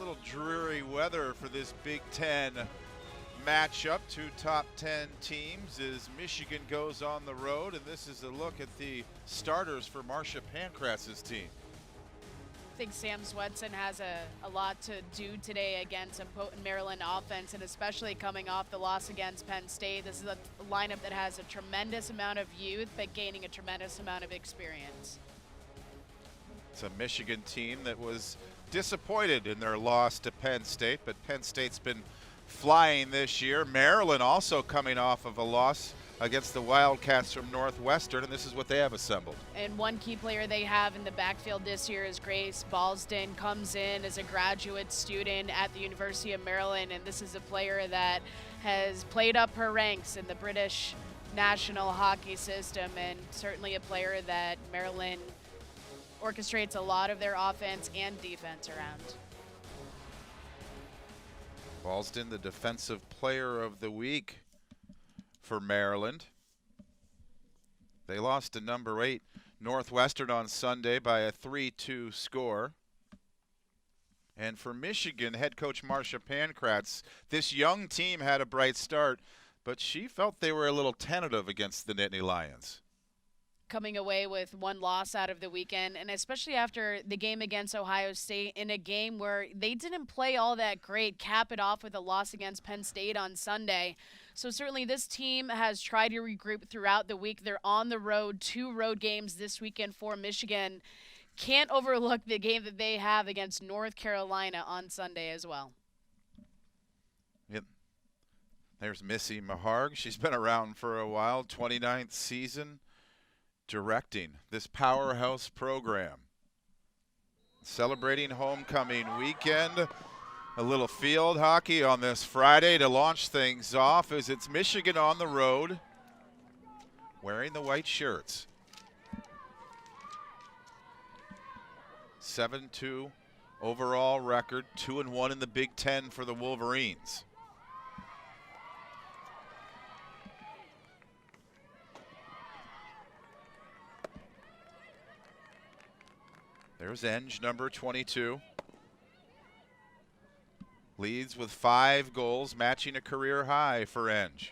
little dreary weather for this Big Ten matchup. Two top 10 teams as Michigan goes on the road, and this is a look at the starters for Marcia Pancratz's team. I think Sam Swetson has a lot to do today against a potent Maryland offense, and especially coming off the loss against Penn State. This is a lineup that has a tremendous amount of youth, but gaining a tremendous amount of experience. It's a Michigan team that was disappointed in their loss to Penn State, but Penn State's been flying this year. Maryland also coming off of a loss against the Wildcats from Northwestern, and this is what they have assembled. And one key player they have in the backfield this year is Grace Ballston. Comes in as a graduate student at the University of Maryland, and this is a player that has played up her ranks in the British national hockey system, and certainly a player that Maryland orchestrates a lot of their offense and defense around. Ballston, the defensive player of the week for Maryland. They lost to number 8 Northwestern on Sunday by a 3-2 score. And for Michigan, head coach Marcia Pancratz, this young team had a bright start, but she felt they were a little tentative against the Nittany Lions. Coming away with one loss out of the weekend, and especially after the game against Ohio State, in a game where they didn't play all that great, cap it off with a loss against Penn State on Sunday. So certainly this team has tried to regroup throughout the week. They're on the road, 2 road games this weekend for Michigan. Can't overlook the game that they have against North Carolina on Sunday as well. Yep. There's Missy Maharg. She's been around for a while, 29th season, directing this powerhouse program. Celebrating homecoming weekend. A little field hockey on this Friday to launch things off as it's Michigan on the road wearing the white shirts. 7-2 overall record, 2-1 in the Big Ten for the Wolverines. There's Enge, number 22. Leads with 5 goals, matching a career high for Enge.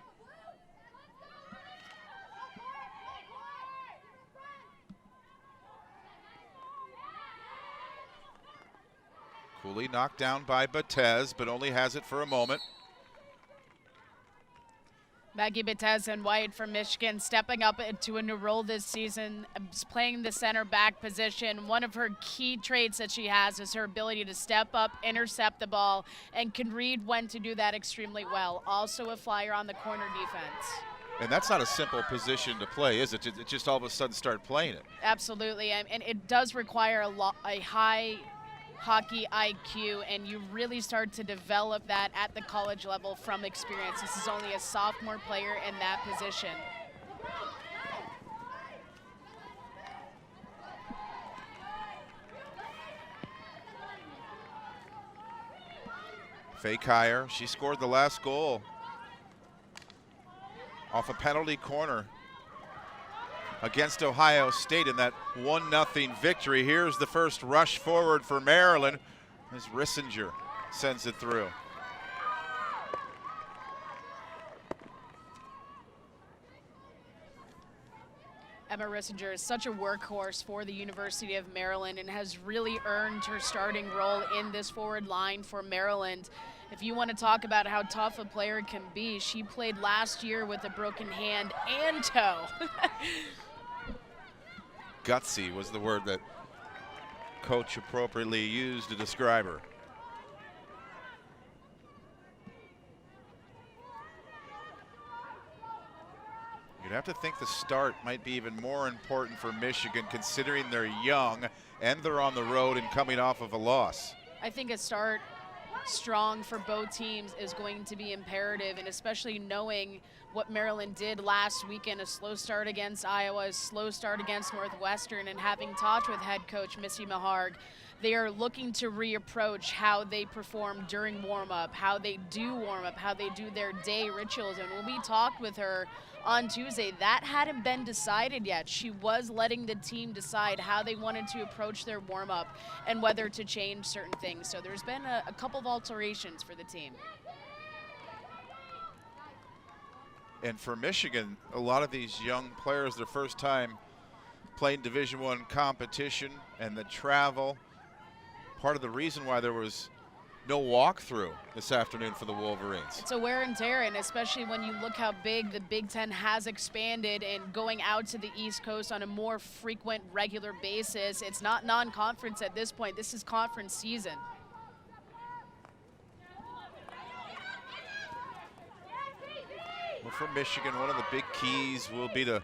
Cooley knocked down by Batez, but only has it for a moment. Maggie Batez and White from Michigan stepping up into a new role this season, playing the center back position. One of her key traits that she has is her ability to step up, intercept the ball, and can read when to do that extremely well. Also a flyer on the corner defense. And that's not a simple position to play, is it? It just all of a sudden start playing it. Absolutely, and it does require a high hockey IQ, and you really start to develop that at the college level from experience. This is only a sophomore player in that position. Fakeyer, she scored the last goal off a penalty corner against Ohio State in that 1-0 victory. Here's the first rush forward for Maryland as Rissinger sends it through. Emma Rissinger is such a workhorse for the University of Maryland and has really earned her starting role in this forward line for Maryland. If you want to talk about how tough a player can be, she played last year with a broken hand and toe. Gutsy was the word that coach appropriately used to describe her. You'd have to think the start might be even more important for Michigan, considering they're young and they're on the road and coming off of a loss. I think a start strong for both teams is going to be imperative, and especially knowing what Maryland did last weekend, a slow start against Iowa, a slow start against Northwestern, and having talked with head coach Missy Maharg, they are looking to reapproach how they perform during warm-up, how they do warm-up, how they do their day rituals. And when we talked with her on Tuesday. That hadn't been decided yet. She was letting the team decide how they wanted to approach their warm-up and whether to change certain things. So there's been a couple of alterations for the team. And for Michigan, a lot of these young players, their first time playing Division I competition, and the travel, part of the reason why there was no walkthrough this afternoon for the Wolverines. It's a wear and tear, and especially when you look how big the Big Ten has expanded and going out to the East Coast on a more frequent, regular basis. It's not non-conference at this point. This is conference season. Well, for Michigan, one of the big keys will be to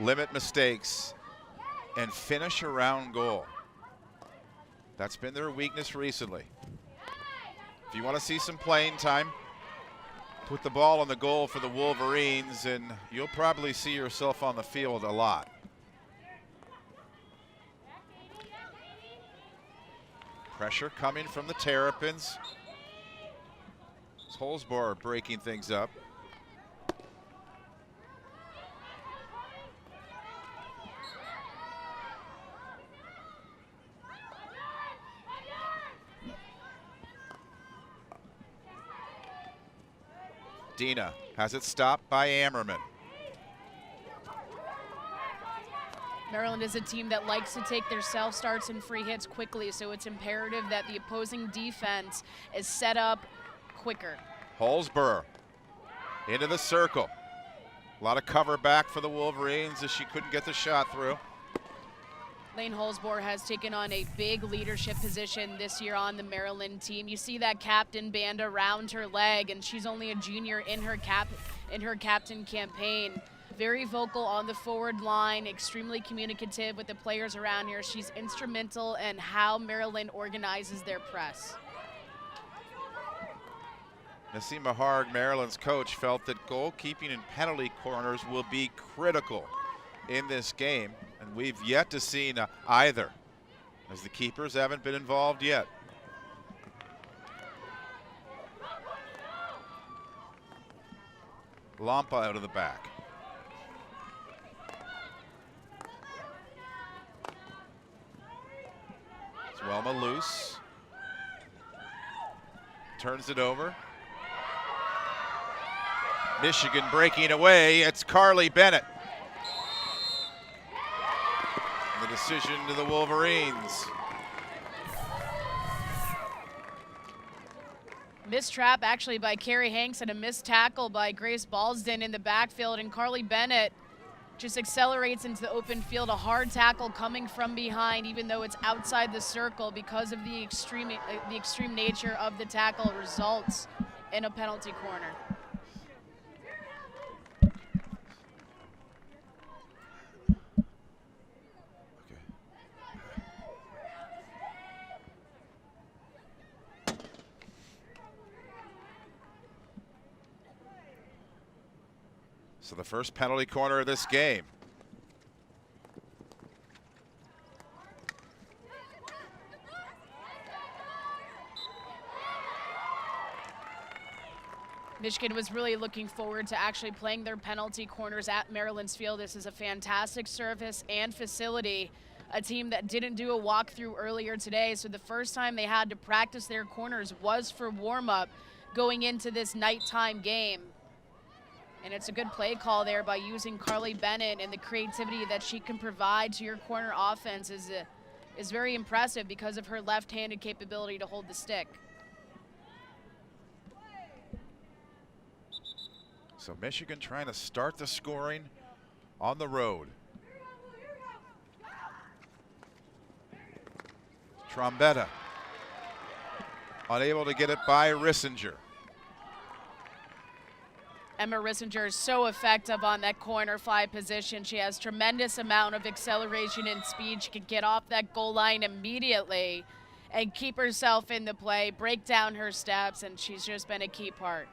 limit mistakes and finish around goal. That's been their weakness recently. If you want to see some playing time, put the ball on the goal for the Wolverines, and you'll probably see yourself on the field a lot. Pressure coming from the Terrapins. Holzbauer breaking things up. Dina has it stopped by Ammerman. Maryland is a team that likes to take their self-starts and free hits quickly, so it's imperative that the opposing defense is set up quicker. Holzbauer into the circle. A lot of cover back for the Wolverines as she couldn't get the shot through. Lane Holzbauer has taken on a big leadership position this year on the Maryland team. You see that captain band around her leg, and she's only a junior in her captain campaign. Very vocal on the forward line, extremely communicative with the players around here. She's instrumental in how Maryland organizes their press. Naseema Harg, Maryland's coach, felt that goalkeeping and penalty corners will be critical in this game, and we've yet to see either, as the keepers haven't been involved yet. Lampa out of the back. Zwelma loose. Turns it over. Michigan breaking away. It's Carly Bennett. The decision to the Wolverines. Missed trap actually by Carrie Hanks and a missed tackle by Grace Balsden in the backfield, and Carly Bennett just accelerates into the open field. A hard tackle coming from behind, even though it's outside the circle, because of the extreme nature of the tackle, results in a penalty corner. So the first penalty corner of this game. Michigan was really looking forward to actually playing their penalty corners at Maryland's field. This is a fantastic surface and facility. A team that didn't do a walkthrough earlier today, so the first time they had to practice their corners was for warm-up going into this nighttime game. And it's a good play call there by using Carly Bennett, and the creativity that she can provide to your corner offense is very impressive because of her left-handed capability to hold the stick. So Michigan trying to start the scoring on the road. Trombetta unable to get it by Rissinger. Emma Rissinger is so effective on that corner fly position. She has tremendous amount of acceleration and speed. She can get off that goal line immediately and keep herself in the play, break down her steps, and she's just been a key part.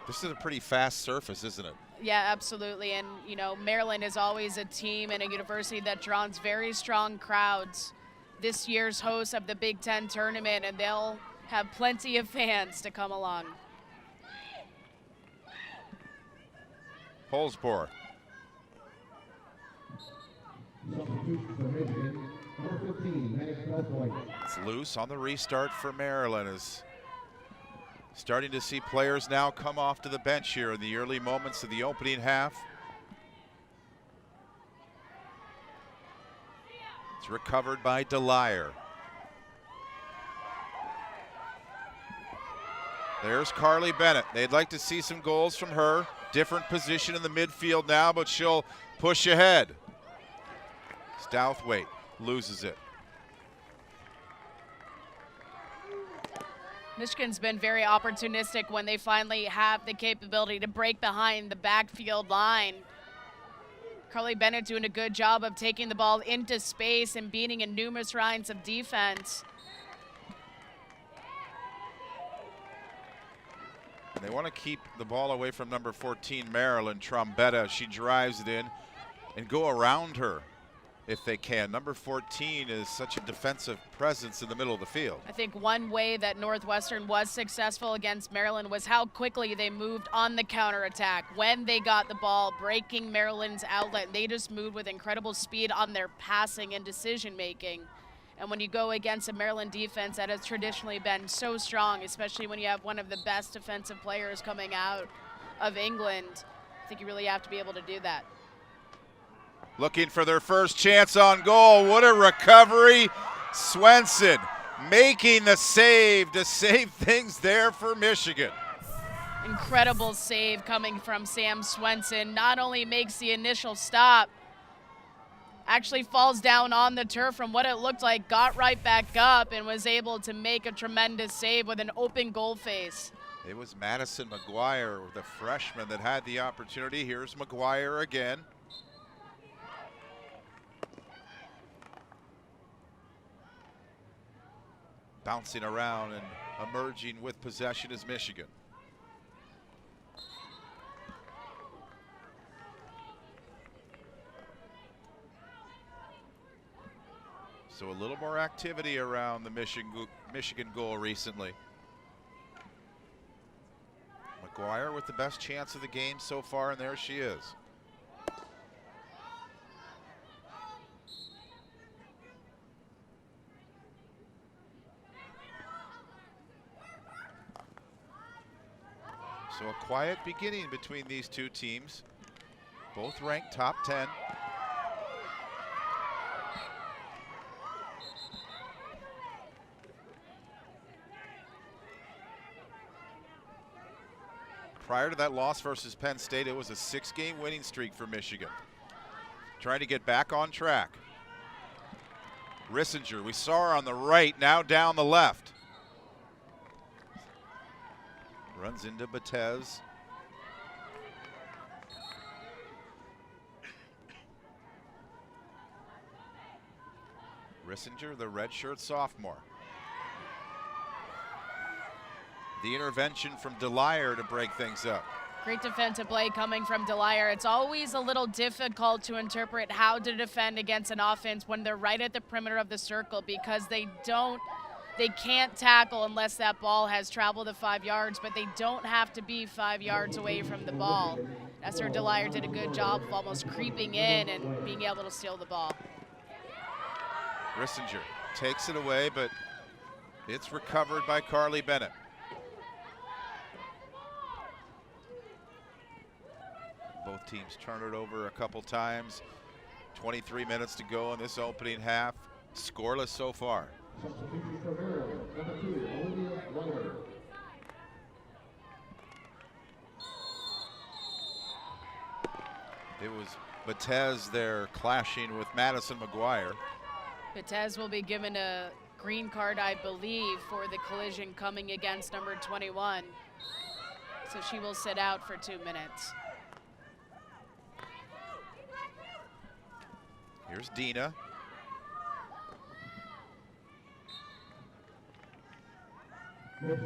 This is a pretty fast surface, isn't it? Yeah, absolutely. And, you know, Maryland is always a team and a university that draws very strong crowds. This year's host of the Big Ten tournament, and they'll have plenty of fans to come along. Holzbohr. It's loose on the restart for Maryland. Is starting to see players now come off to the bench here in the early moments of the opening half. It's recovered by Delire. There's Carly Bennett. They'd like to see some goals from her. Different position in the midfield now, but she'll push ahead. Stouthwaite loses it. Michigan's been very opportunistic when they finally have the capability to break behind the backfield line. Carly Bennett doing a good job of taking the ball into space and beating in numerous rounds of defense. They want to keep the ball away from number 14, Maryland, Trombetta. She drives it in and go around her if they can. Number 14 is such a defensive presence in the middle of the field. I think one way that Northwestern was successful against Maryland was how quickly they moved on the counterattack. When they got the ball, breaking Maryland's outlet, they just moved with incredible speed on their passing and decision making. And when you go against a Maryland defense that has traditionally been so strong, especially when you have one of the best defensive players coming out of England, I think you really have to be able to do that. Looking for their first chance on goal. What a recovery. Swenson making the save to save things there for Michigan. Incredible save coming from Sam Swenson. Not only makes the initial stop, actually falls down on the turf from what it looked like, got right back up, and was able to make a tremendous save with an open goal face. It was Madison McGuire, the freshman, that had the opportunity. Here's McGuire again. Bouncing around and emerging with possession is Michigan. So a little more activity around the Michigan goal recently. McGuire with the best chance of the game so far, and there she is. So a quiet beginning between these two teams, both ranked top 10. Prior to that loss versus Penn State, it was a 6-game winning streak for Michigan. Trying to get back on track. Rissinger, we saw her on the right, now down the left. Runs into Batez. Rissinger, the redshirt sophomore. The intervention from Delire to break things up. Great defensive play coming from Delire. It's always a little difficult to interpret how to defend against an offense when they're right at the perimeter of the circle, because they can't tackle unless that ball has traveled the 5 yards, but they don't have to be 5 yards away from the ball. Esther Delire did a good job of almost creeping in and being able to steal the ball. Rissinger takes it away, but it's recovered by Carly Bennett. Both teams turn it over a couple times. 23 minutes to go in this opening half. Scoreless so far. It was Batez there clashing with Madison McGuire. Batez will be given a green card, I believe, for the collision coming against number 21. So she will sit out for 2 minutes. Here's Dina. Here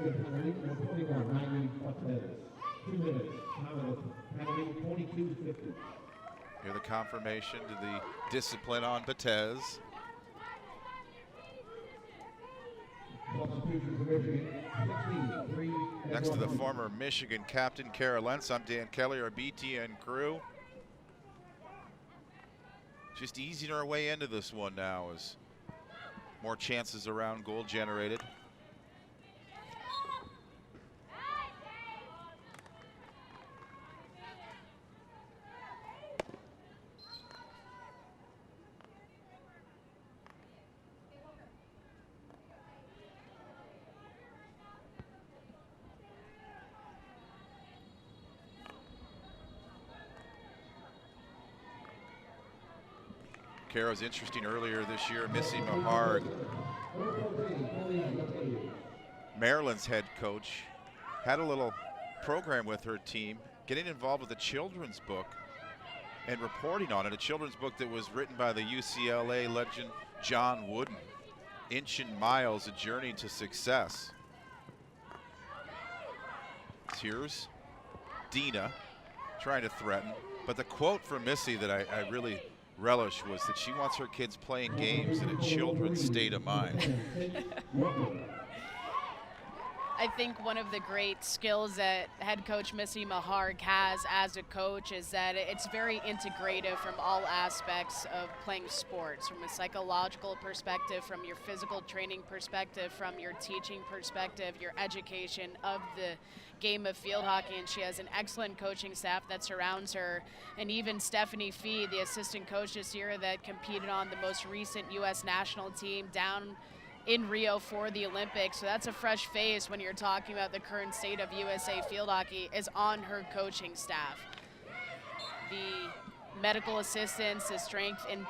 the confirmation to the discipline on Batez. Next to the former Michigan captain, Kara Lentz, I'm Dan Kelly, our BTN crew. Just easing our way into this one now as more chances around goal generated. Kara's interesting earlier this year, Missy Maharg, Maryland's head coach, had a little program with her team, getting involved with a children's book and reporting on it, a children's book that was written by the UCLA legend John Wooden, Inch and Miles, A Journey to Success. Here's Dina trying to threaten, but the quote from Missy that I really relish was that she wants her kids playing games in a children's state of mind. I think one of the great skills that head coach Missy Maharg has as a coach is that it's very integrative from all aspects of playing sports, from a psychological perspective, from your physical training perspective, from your teaching perspective, your education of the game of field hockey, and she has an excellent coaching staff that surrounds her. And even Stephanie Fee, the assistant coach this year that competed on the most recent U.S. national team down in Rio for the Olympics. So that's a fresh face when you're talking about the current state of USA field hockey, is on her coaching staff. The medical assistants, the strength and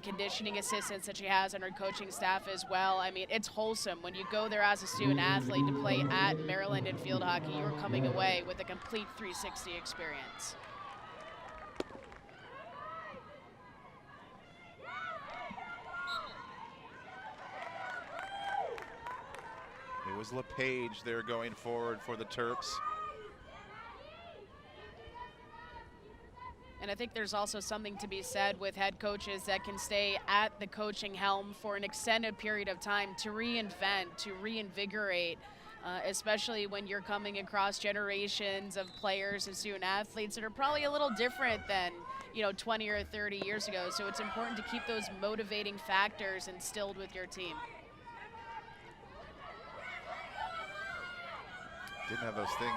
conditioning assistants that she has on her coaching staff as well. I mean, it's wholesome. When you go there as a student athlete to play at Maryland in field hockey, you're coming away with a complete 360 experience. It was LePage there going forward for the Terps. And I think there's also something to be said with head coaches that can stay at the coaching helm for an extended period of time to reinvent, to reinvigorate, especially when you're coming across generations of players and student athletes that are probably a little different than 20 or 30 years ago. So it's important to keep those motivating factors instilled with your team. Didn't have those things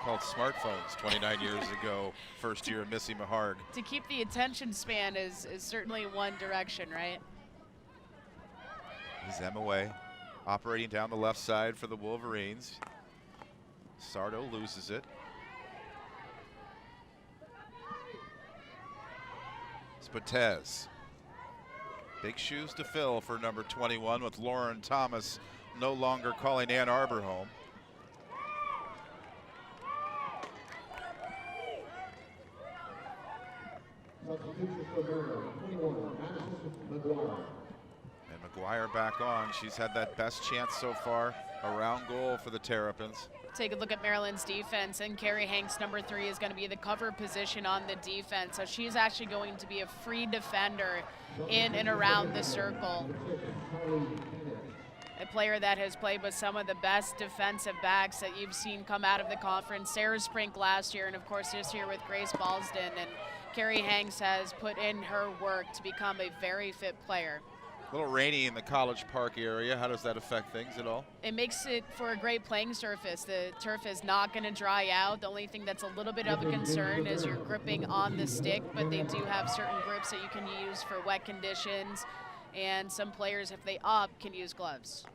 called smartphones 29 years ago, first year of Missy Maharg. To keep the attention span is certainly one direction, right? Here's Emma Way, operating down the left side for the Wolverines. Sardo loses it. Spatez. Big shoes to fill for number 21 with Lauren Thomas no longer calling Ann Arbor home. And McGuire back on. She's had that best chance so far around goal for the Terrapins. Take a look at Maryland's defense, and Carrie Hanks, number 3, is going to be the cover position on the defense. So she's actually going to be a free defender in and around the circle. A player that has played with some of the best defensive backs that you've seen come out of the conference. Sarah Sprink last year, and of course this year with Grace Ballston. And Carrie Hanks has put in her work to become a very fit player. A little rainy in the College Park area. How does that affect things at all? It makes it for a great playing surface. The turf is not going to dry out. The only thing that's a little bit of a concern is you're gripping on the stick, but they do have certain grips that you can use for wet conditions, and some players, if they opt, can use gloves.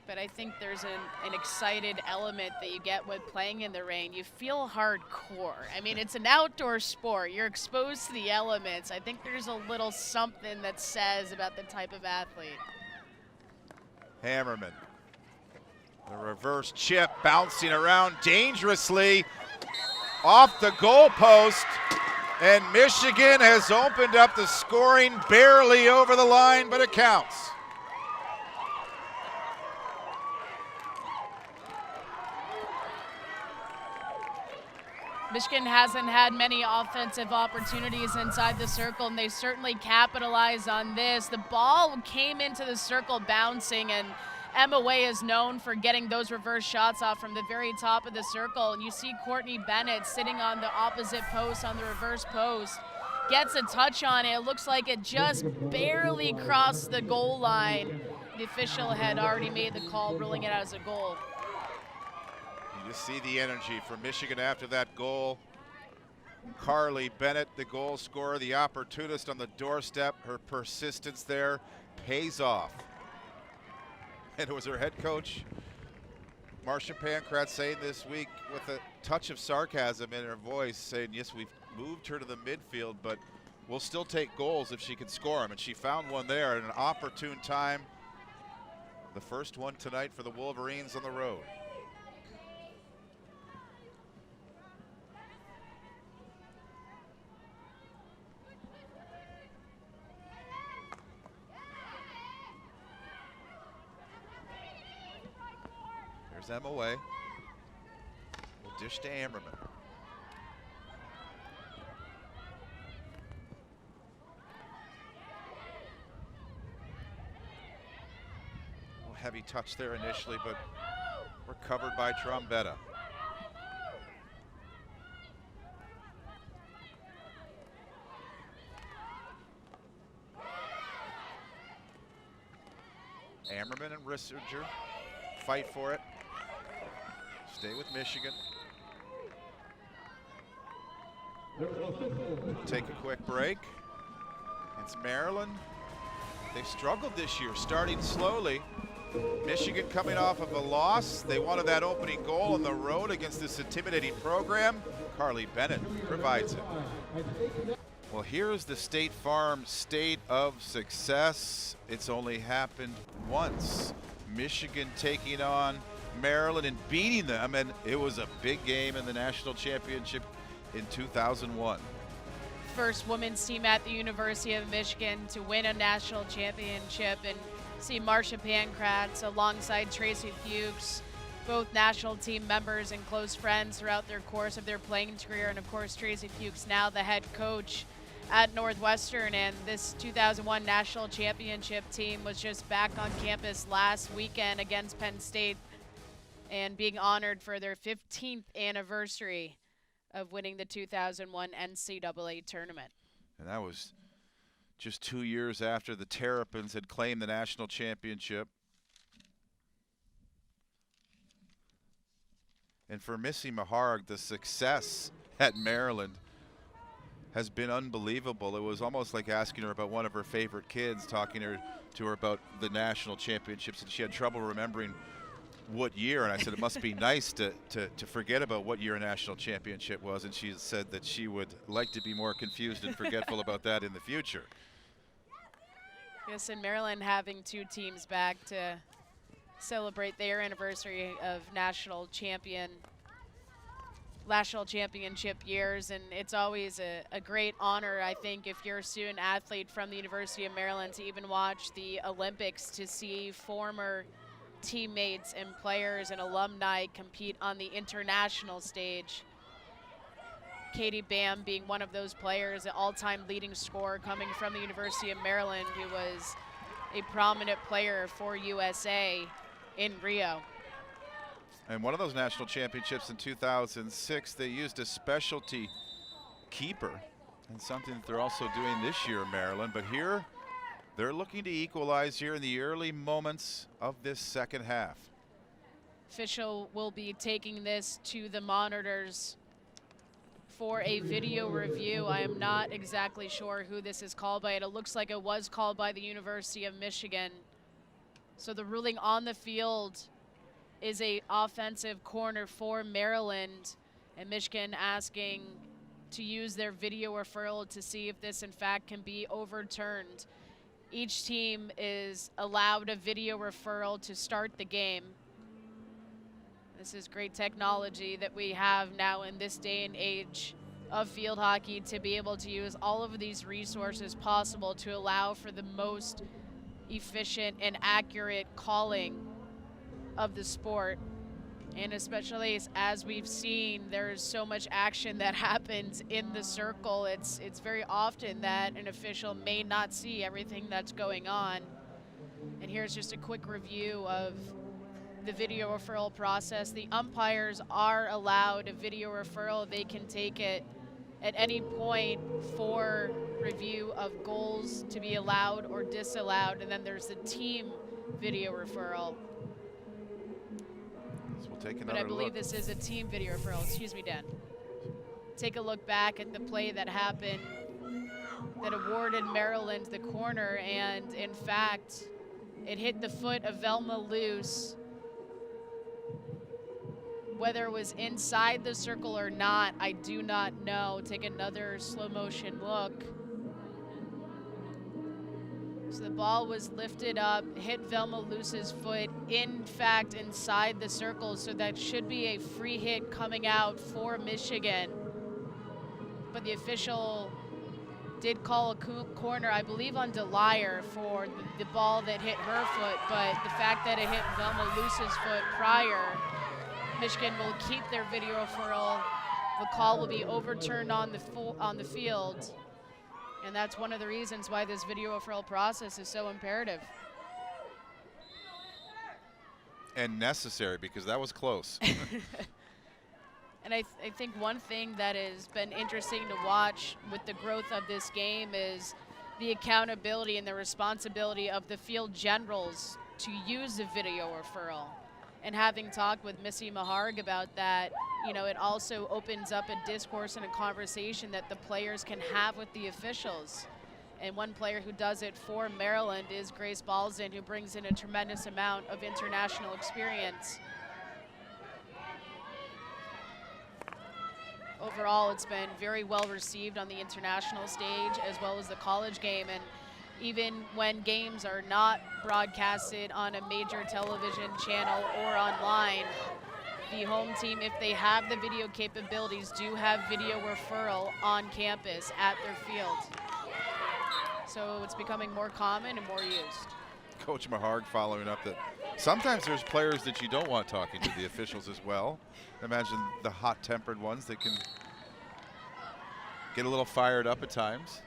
But I think there's an excited element that you get with playing in the rain. You feel hardcore. I mean, it's an outdoor sport. You're exposed to the elements. I think there's a little something that says about the type of athlete. Hammerman. The reverse chip bouncing around dangerously off the goalpost. And Michigan has opened up the scoring barely over the line, but it counts. Michigan hasn't had many offensive opportunities inside the circle, and they certainly capitalized on this. The ball came into the circle bouncing, and Emma Way is known for getting those reverse shots off from the very top of the circle. And you see Courtney Bennett sitting on the opposite post, on the reverse post, gets a touch on it. It looks like it just barely crossed the goal line. The official had already made the call, ruling it out as a goal. You just see the energy from Michigan after that goal. Carly Bennett, the goal scorer, the opportunist on the doorstep. Her persistence there pays off. And it was her head coach, Marcia Pankratz, saying this week with a touch of sarcasm in her voice, saying, yes, we've moved her to the midfield, but we'll still take goals if she can score them. And she found one there at an opportune time. The first one tonight for the Wolverines on the road. There's Emma Way. We'll dish to Ammerman. Heavy touch there initially, but recovered by Trombetta. Ammerman and Risserger fight for it. Stay with Michigan. Take a quick break. It's Maryland. They've struggled this year, starting slowly. Michigan coming off of a loss. They wanted that opening goal on the road against this intimidating program. Carly Bennett provides it. Well, here's the State Farm state of success. It's only happened once. Michigan taking on Maryland and beating them, and it was a big game in the national championship in 2001. First women's team at the University of Michigan to win a national championship, and see Marcia Pankratz alongside Tracy Fuchs, both national team members and close friends throughout their course of their playing career. And of course, Tracy Fuchs now the head coach at Northwestern, and this 2001 national championship team was just back on campus last weekend against Penn State and being honored for their 15th anniversary of winning the 2001 NCAA tournament. And that was just 2 years after the Terrapins had claimed the national championship. And for Missy Maharg, the success at Maryland has been unbelievable. It was almost like asking her about one of her favorite kids, talking to her about the national championships, and she had trouble remembering what year. And I said it must be nice to forget about what year a national championship was, and she said that she would like to be more confused and forgetful about that in the future. Yes, and Maryland having two teams back to celebrate their anniversary of national championship years, and it's always a great honor, I think, if you're a student athlete from the University of Maryland, to even watch the Olympics, to see former teammates and players and alumni compete on the international stage. Katie Bam being one of those players, an all-time leading scorer coming from the University of Maryland, who was a prominent player for USA in Rio. And one of those national championships in 2006, they used a specialty keeper, and something that they're also doing this year in Maryland. But here, they're looking to equalize here in the early moments of this second half. Official will be taking this to the monitors for a video review. I am not exactly sure who this is called by. It looks like it was called by the University of Michigan. So the ruling on the field is a offensive corner for Maryland, and Michigan asking to use their video referral to see if this in fact can be overturned. Each team is allowed a video referral to start the game. This is great technology that we have now in this day and age of field hockey, to be able to use all of these resources possible to allow for the most efficient and accurate calling of the sport. And especially as we've seen, there's so much action that happens in the circle. It's very often that an official may not see everything that's going on. And here's just a quick review of the video referral process. The umpires are allowed a video referral. They can take it at any point for review of goals to be allowed or disallowed. And then there's the team video referral. So we'll take But another I believe look. this is a team video referral. Excuse me, Dan. Take a look back at the play that happened that awarded Maryland the corner, and in fact, it hit the foot of Velma Luce. Whether it was inside the circle or not, I do not know. Take another slow motion look. So the ball was lifted up, hit Velma Luce's foot, in fact, inside the circle. So that should be a free hit coming out for Michigan. But the official did call a corner, I believe, on Delier for the ball that hit her foot. But the fact that it hit Velma Luce's foot prior, Michigan will keep their video referral. The call will be overturned on the field. And that's one of the reasons why this video referral process is so imperative. And necessary, because that was close. And I think one thing that has been interesting to watch with the growth of this game is the accountability and the responsibility of the field generals to use the video referral. And having talked with Missy Maharg about that, you know, it also opens up a discourse and a conversation that the players can have with the officials. And one player who does it for Maryland is Grace Balzan, who brings in a tremendous amount of international experience. Overall, it's been very well received on the international stage as well as the college game. And even when games are not broadcasted on a major television channel or online, the home team, if they have the video capabilities, do have video referral on campus at their field. So it's becoming more common and more used. Coach Maharg following up that sometimes there's players that you don't want talking to the officials as well. Imagine the hot-tempered ones that can get a little fired up at times.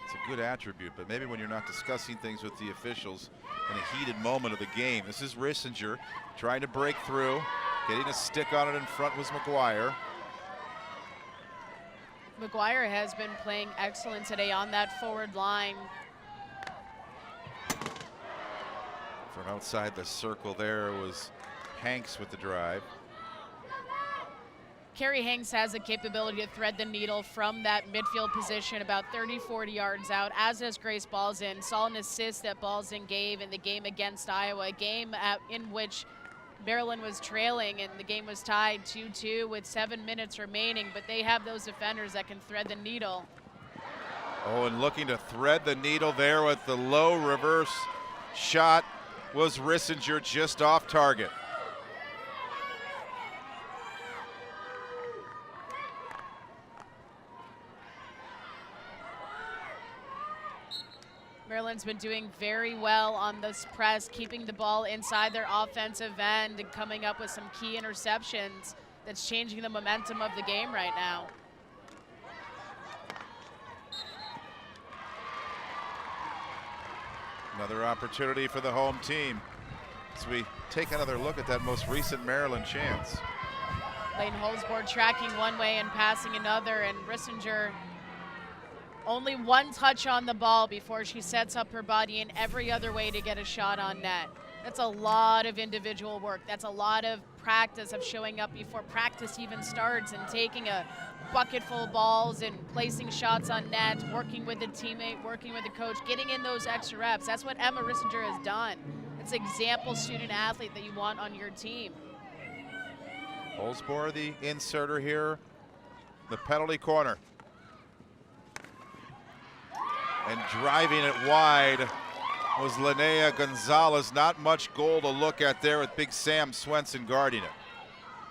It's a good attribute, but maybe when you're not discussing things with the officials in a heated moment of the game. This is Rissinger trying to break through. Getting a stick on it in front was McGuire. McGuire has been playing excellent today on that forward line. From outside the circle there was Hanks with the drive. Carrie Hanks has the capability to thread the needle from that midfield position about 30, 40 yards out, as does Grace Balzan. Saw an assist that Balzan gave in the game against Iowa, a game in which Maryland was trailing and the game was tied 2-2 with 7 minutes remaining, but they have those defenders that can thread the needle. Oh, and looking to thread the needle there with the low reverse shot was Rissinger, just off target. Maryland's been doing very well on this press, keeping the ball inside their offensive end and coming up with some key interceptions that's changing the momentum of the game right now. Another opportunity for the home team as we take another look at that most recent Maryland chance. Lane Holsborg tracking one way and passing another, and Rissinger only one touch on the ball before she sets up her body in every other way to get a shot on net. That's a lot of individual work. That's a lot of practice of showing up before practice even starts and taking a bucket full of balls and placing shots on net, working with a teammate, working with a coach, getting in those extra reps. That's what Emma Rissinger has done. It's an example student athlete that you want on your team. Holsborg, the inserter here, the penalty corner. And driving it wide was Linnea Gonzalez. Not much goal to look at there with Big Sam Swenson guarding it.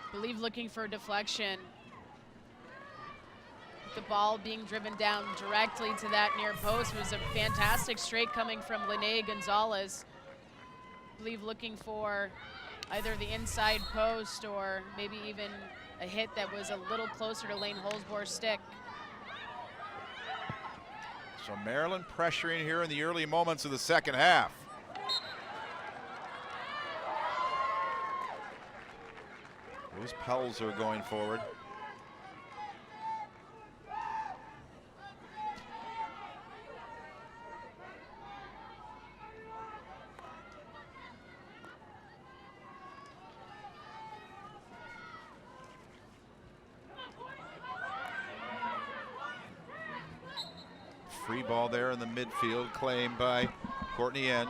I believe looking for a deflection. The ball being driven down directly to that near post. It was a fantastic straight coming from Linnea Gonzalez. I believe looking for either the inside post or maybe even a hit that was a little closer to Lane Holzboer's stick. So Maryland pressuring here in the early moments of the second half. Those Pels are going forward. Free ball there in the midfield, claimed by Courtney Enge.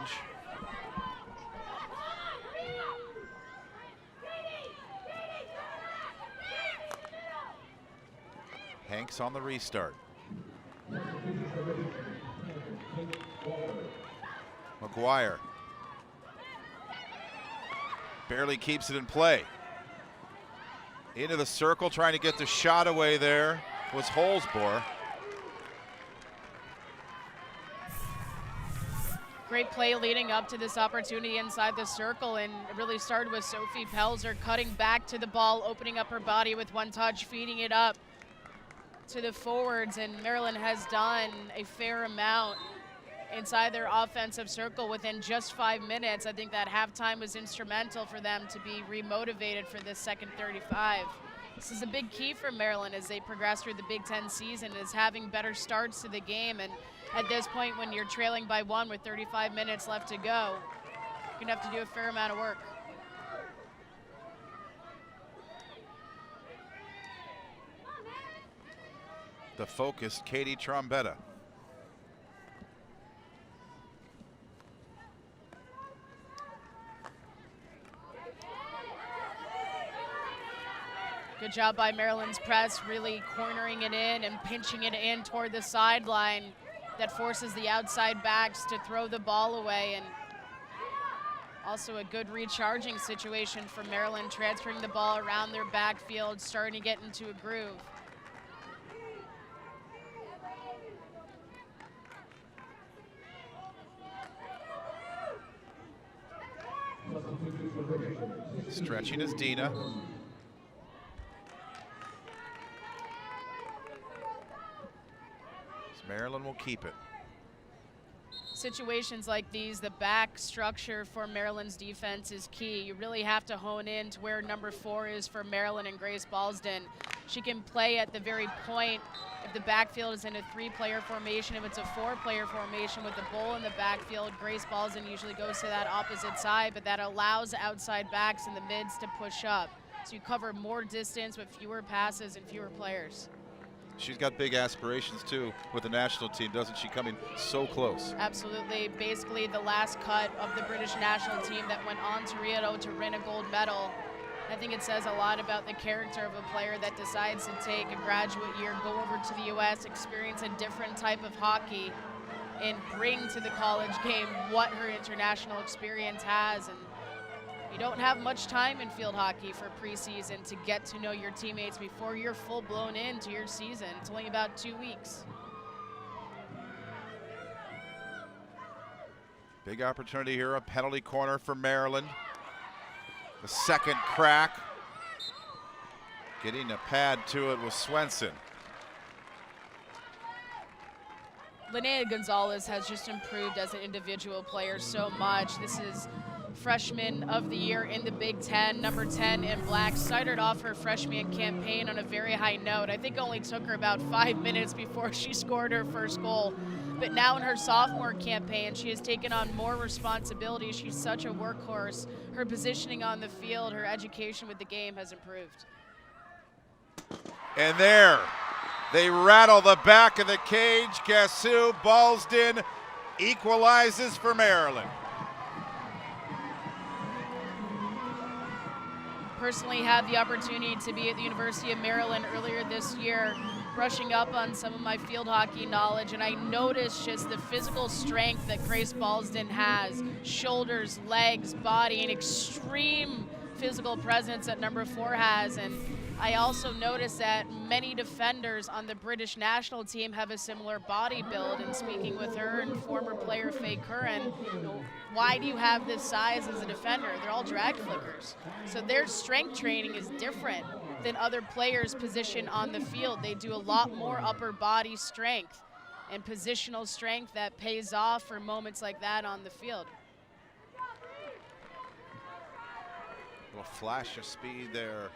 Hanks on the restart. McGuire barely keeps it in play. Into the circle, trying to get the shot away there was Holzboer. Great play leading up to this opportunity inside the circle, and it really started with Sophie Pelzer cutting back to the ball, opening up her body with one touch, feeding it up to the forwards, and Maryland has done a fair amount inside their offensive circle within just 5 minutes. I think that halftime was instrumental for them to be remotivated for this second 35. This is a big key for Maryland as they progress through the Big Ten season, is having better starts to the game. And at this point, when you're trailing by 1 with 35 minutes left to go, you're gonna have to do a fair amount of work. The focused Katie Trombetta. Good job by Maryland's press, really cornering it in and pinching it in toward the sideline. That forces the outside backs to throw the ball away, and also a good recharging situation for Maryland, transferring the ball around their backfield, starting to get into a groove. Stretching is Dina. Maryland will keep it. Situations like these, the back structure for Maryland's defense is key. You really have to hone in to where number 4 is for Maryland and Grace Balsden. She can play at the very point. If the backfield is in a 3-player formation, if it's a 4-player formation with the bull in the backfield, Grace Balsden usually goes to that opposite side, but that allows outside backs in the mids to push up. So you cover more distance with fewer passes and fewer players. She's got big aspirations too with the national team, doesn't she? Coming so close. Absolutely. Basically the last cut of the British national team that went on to Rio to win a gold medal. I think it says a lot about the character of a player that decides to take a graduate year, go over to the U.S., experience a different type of hockey, and bring to the college game what her international experience has. And you don't have much time in field hockey for preseason to get to know your teammates before you're full blown into your season. It's only about 2 weeks. Big opportunity here, a penalty corner for Maryland. The second crack. Getting a pad to it was Swenson. Linnea Gonzalez has just improved as an individual player so much. This is freshman of the year in the Big Ten, number 10 in black. Started off her freshman campaign on a very high note. I think it only took her about 5 minutes before she scored her first goal. But now in her sophomore campaign, she has taken on more responsibility. She's such a workhorse. Her positioning on the field, her education with the game has improved. And there, they rattle the back of the cage. Gassou Balsden equalizes for Maryland. Personally had the opportunity to be at the University of Maryland earlier this year, brushing up on some of my field hockey knowledge, and I noticed just the physical strength that Grace Balsden has. Shoulders, legs, body, an extreme physical presence that number 4 has, and I also noticed that many defenders on the British national team have a similar body build, and speaking with her and former player Faye Curran, why do you have this size as a defender? They're all drag flickers. So their strength training is different than other players' position on the field. They do a lot more upper body strength and positional strength that pays off for moments like that on the field. A little flash of speed there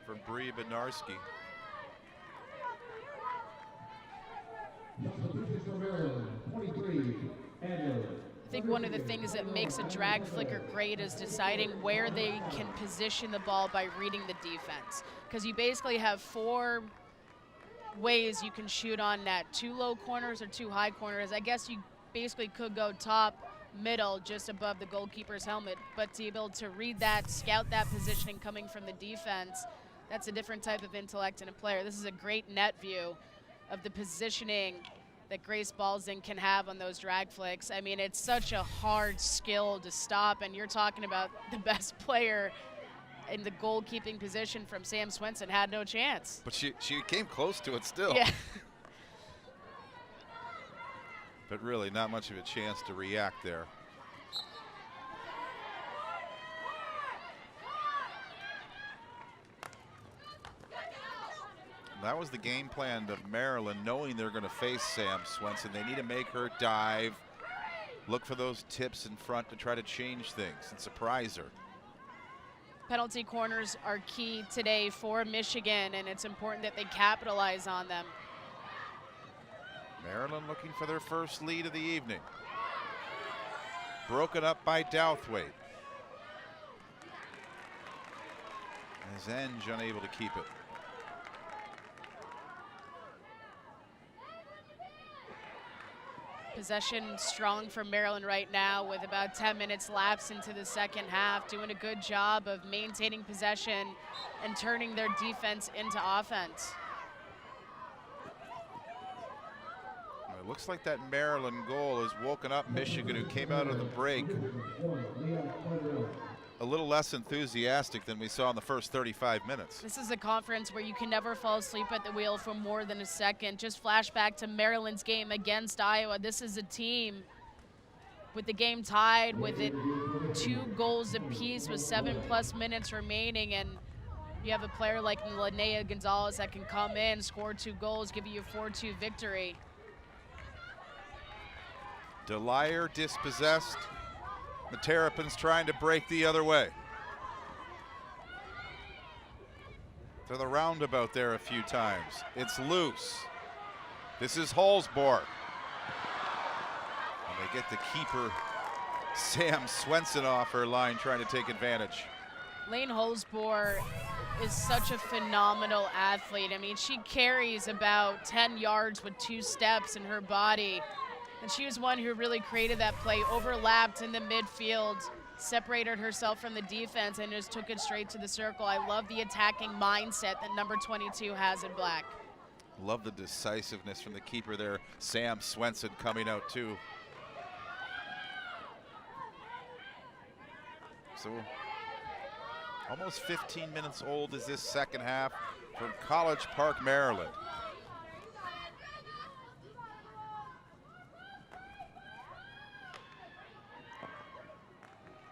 from Bree Bednarski. I think one of the things that makes a drag flicker great is deciding where they can position the ball by reading the defense. Because you basically have 4 ways you can shoot on net, 2 low corners or 2 high corners. I guess you basically could go top, middle, just above the goalkeeper's helmet. But to be able to read that, scout that positioning coming from the defense, that's a different type of intellect in a player. This is a great net view of the positioning that Grace Balsing can have on those drag flicks. I mean, it's such a hard skill to stop, and you're talking about the best player in the goalkeeping position from Sam Swenson had no chance. But she came close to it still. Yeah. But really not much of a chance to react there. That was the game plan of Maryland, knowing they're going to face Sam Swenson. They need to make her dive, look for those tips in front to try to change things and surprise her. Penalty corners are key today for Michigan, and it's important that they capitalize on them. Maryland looking for their first lead of the evening. Broken up by Douthwaite. As Enge unable to keep it. Possession strong for Maryland right now with about 10 minutes lapsed into the second half, doing a good job of maintaining possession and turning their defense into offense. It looks like that Maryland goal has woken up Michigan, who came out of the break a little less enthusiastic than we saw in the first 35 minutes. This is a conference where you can never fall asleep at the wheel for more than a second. Just flashback to Maryland's game against Iowa. This is a team with the game tied, with it 2 goals apiece with 7+ minutes remaining, and you have a player like Linnea Gonzalez that can come in, score 2 goals, give you a 4-2 victory. Delier dispossessed. The Terrapins trying to break the other way. To the roundabout there a few times. It's loose. This is Holzborg. And they get the keeper, Sam Swenson, off her line, trying to take advantage. Lane Holzborg is such a phenomenal athlete. I mean, she carries about 10 yards with 2 steps in her body. And she was one who really created that play, overlapped in the midfield, separated herself from the defense, and just took it straight to the circle. I love the attacking mindset that number 22 has in black. Love the decisiveness from the keeper there. Sam Swenson coming out too. So almost 15 minutes old is this second half from College Park, Maryland.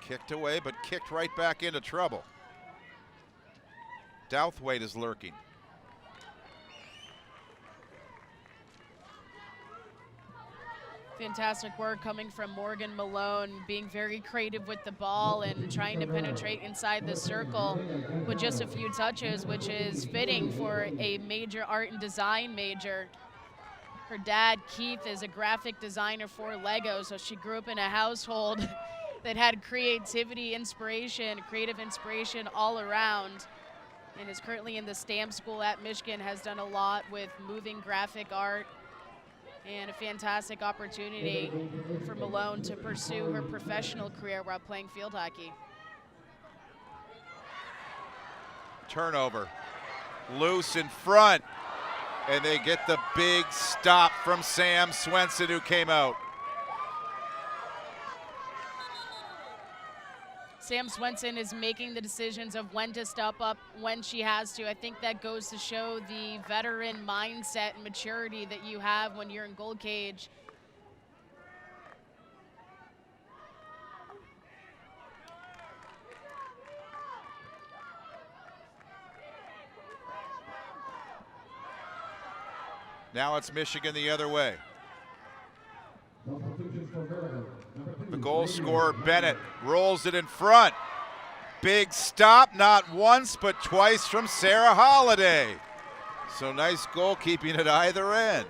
Kicked away, but kicked right back into trouble. Douthwaite is lurking. Fantastic work coming from Morgan Malone, being very creative with the ball and trying to penetrate inside the circle with just a few touches, which is fitting for a major art and design major. Her dad, Keith, is a graphic designer for Lego, so she grew up in a household that had creativity, inspiration, creative inspiration all around, and is currently in the stamp school at Michigan, has done a lot with moving graphic art, and a fantastic opportunity for Malone to pursue her professional career while playing field hockey. Turnover, loose in front, and they get the big stop from Sam Swenson, who came out. Sam Swenson is making the decisions of when to step up, when she has to. I think that goes to show the veteran mindset and maturity that you have when you're in goal cage. Now it's Michigan the other way. The goal scorer, Bennett, rolls it in front. Big stop, not once, but twice from Sarah Holiday. So nice goalkeeping at either end.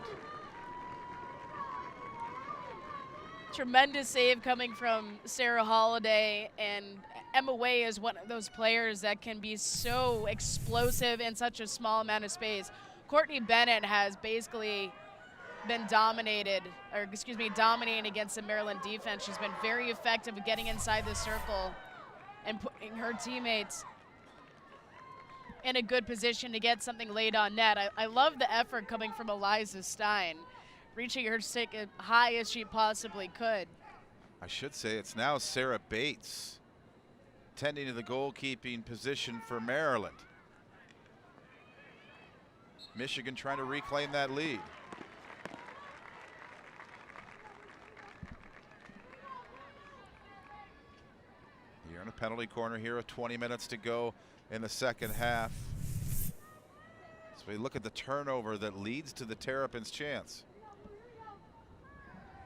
Tremendous save coming from Sarah Holiday, and Emma Way is one of those players that can be so explosive in such a small amount of space. Courtney Bennett has basically been dominating against the Maryland defense. She's been very effective at getting inside the circle and putting her teammates in a good position to get something laid on net. I love the effort coming from Eliza Stein, reaching her stick as high as she possibly could. I should say it's now Sarah Bates tending to the goalkeeping position for Maryland. Michigan trying to reclaim that lead. You're in a penalty corner here with 20 minutes to go in the second half. So we look at the turnover that leads to the Terrapins' chance.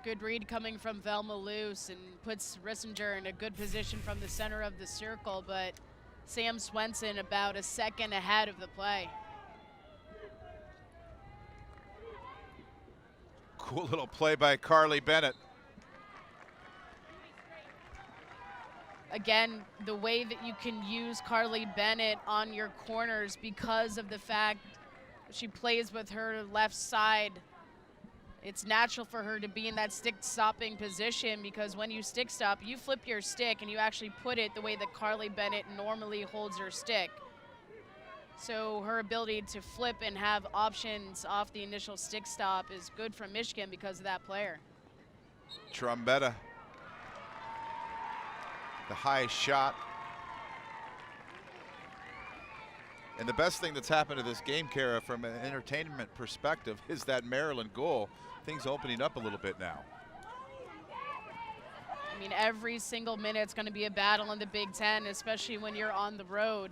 Good read coming from Velma Luce and puts Rissinger in a good position from the center of the circle, but Sam Swenson about a second ahead of the play. Cool little play by Carly Bennett. Again, the way that you can use Carly Bennett on your corners because of the fact she plays with her left side. It's natural for her to be in that stick stopping position, because when you stick stop, you flip your stick and you actually put it the way that Carly Bennett normally holds her stick. So her ability to flip and have options off the initial stick stop is good for Michigan because of that player. Trombetta. The high shot. And the best thing that's happened to this game, Kara, from an entertainment perspective, is that Maryland goal. Things opening up a little bit now. I mean, every single minute's going to be a battle in the Big Ten, especially when you're on the road.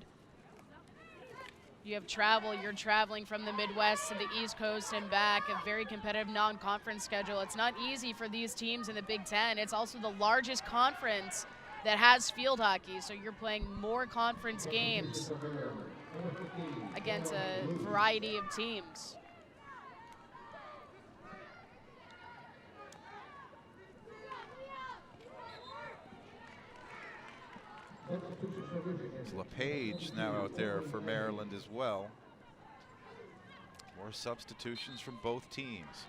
You have travel, you're traveling from the Midwest to the East Coast and back, a very competitive non-conference schedule. It's not easy for these teams in the Big Ten. It's also the largest conference that has field hockey, so you're playing more conference games against a variety of teams. It's LePage now out there for Maryland as well. More substitutions from both teams.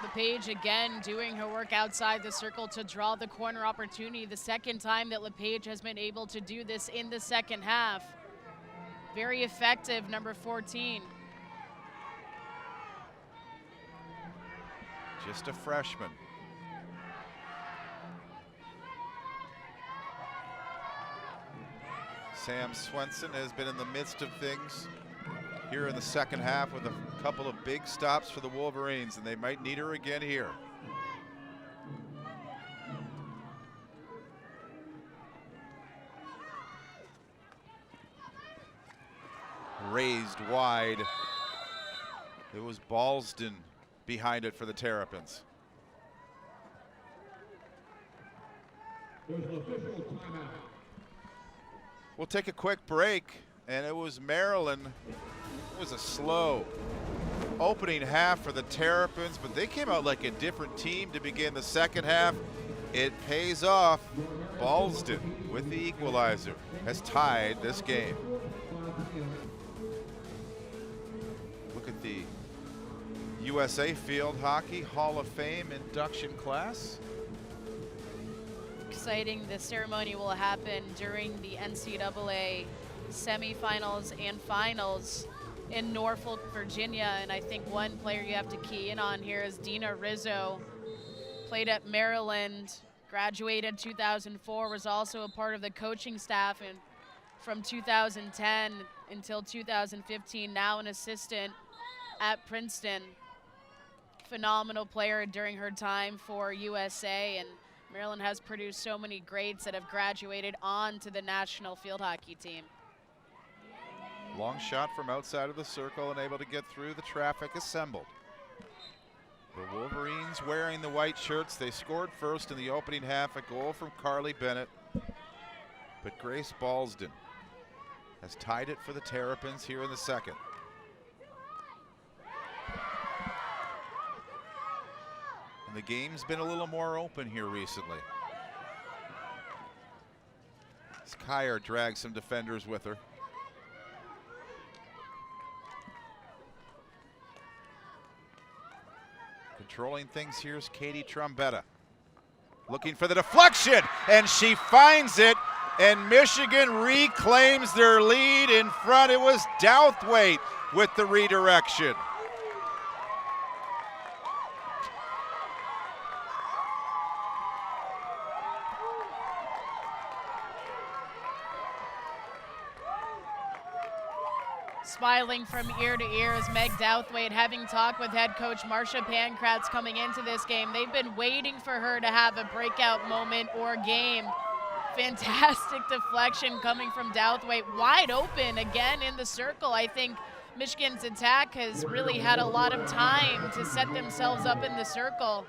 LePage again doing her work outside the circle to draw the corner opportunity. The second time that LePage has been able to do this in the second half. Very effective, number 14. Just a freshman. Sam Swenson has been in the midst of things here in the second half with a couple of big stops for the Wolverines, and they might need her again here. Raised wide. It was Ballston behind it for the Terrapins. We'll take a quick break, and it was Maryland. It was a slow opening half for the Terrapins, but they came out like a different team to begin the second half. It pays off. Ballston with the equalizer has tied this game. Look at the USA Field Hockey Hall of Fame induction class. Exciting. The ceremony will happen during the NCAA semifinals and finals. in Norfolk, Virginia. And I think one player you have to key in on here is Dina Rizzo. Played at Maryland, graduated 2004, was also a part of the coaching staff and from 2010 until 2015, now an assistant at Princeton. Phenomenal player during her time for USA, and Maryland has produced so many greats that have graduated on to the national field hockey team. Long shot from outside of the circle and able to get through the traffic assembled. The Wolverines wearing the white shirts. They scored first in the opening half, a goal from Carly Bennett. But Grace Ballston has tied it for the Terrapins here in the second. And the game's been a little more open here recently. As Kyer drags some defenders with her. Controlling things here is Katie Trombetta. Looking for the deflection, and she finds it, and Michigan reclaims their lead in front. It was Douthwaite with the redirection. Smiling from ear to ear is Meg Douthwaite, having talked with head coach Marcia Pankratz coming into this game. They've been waiting for her to have a breakout moment or game. Fantastic deflection coming from Douthwaite, wide open again in the circle. I think Michigan's attack has really had a lot of time to set themselves up in the circle.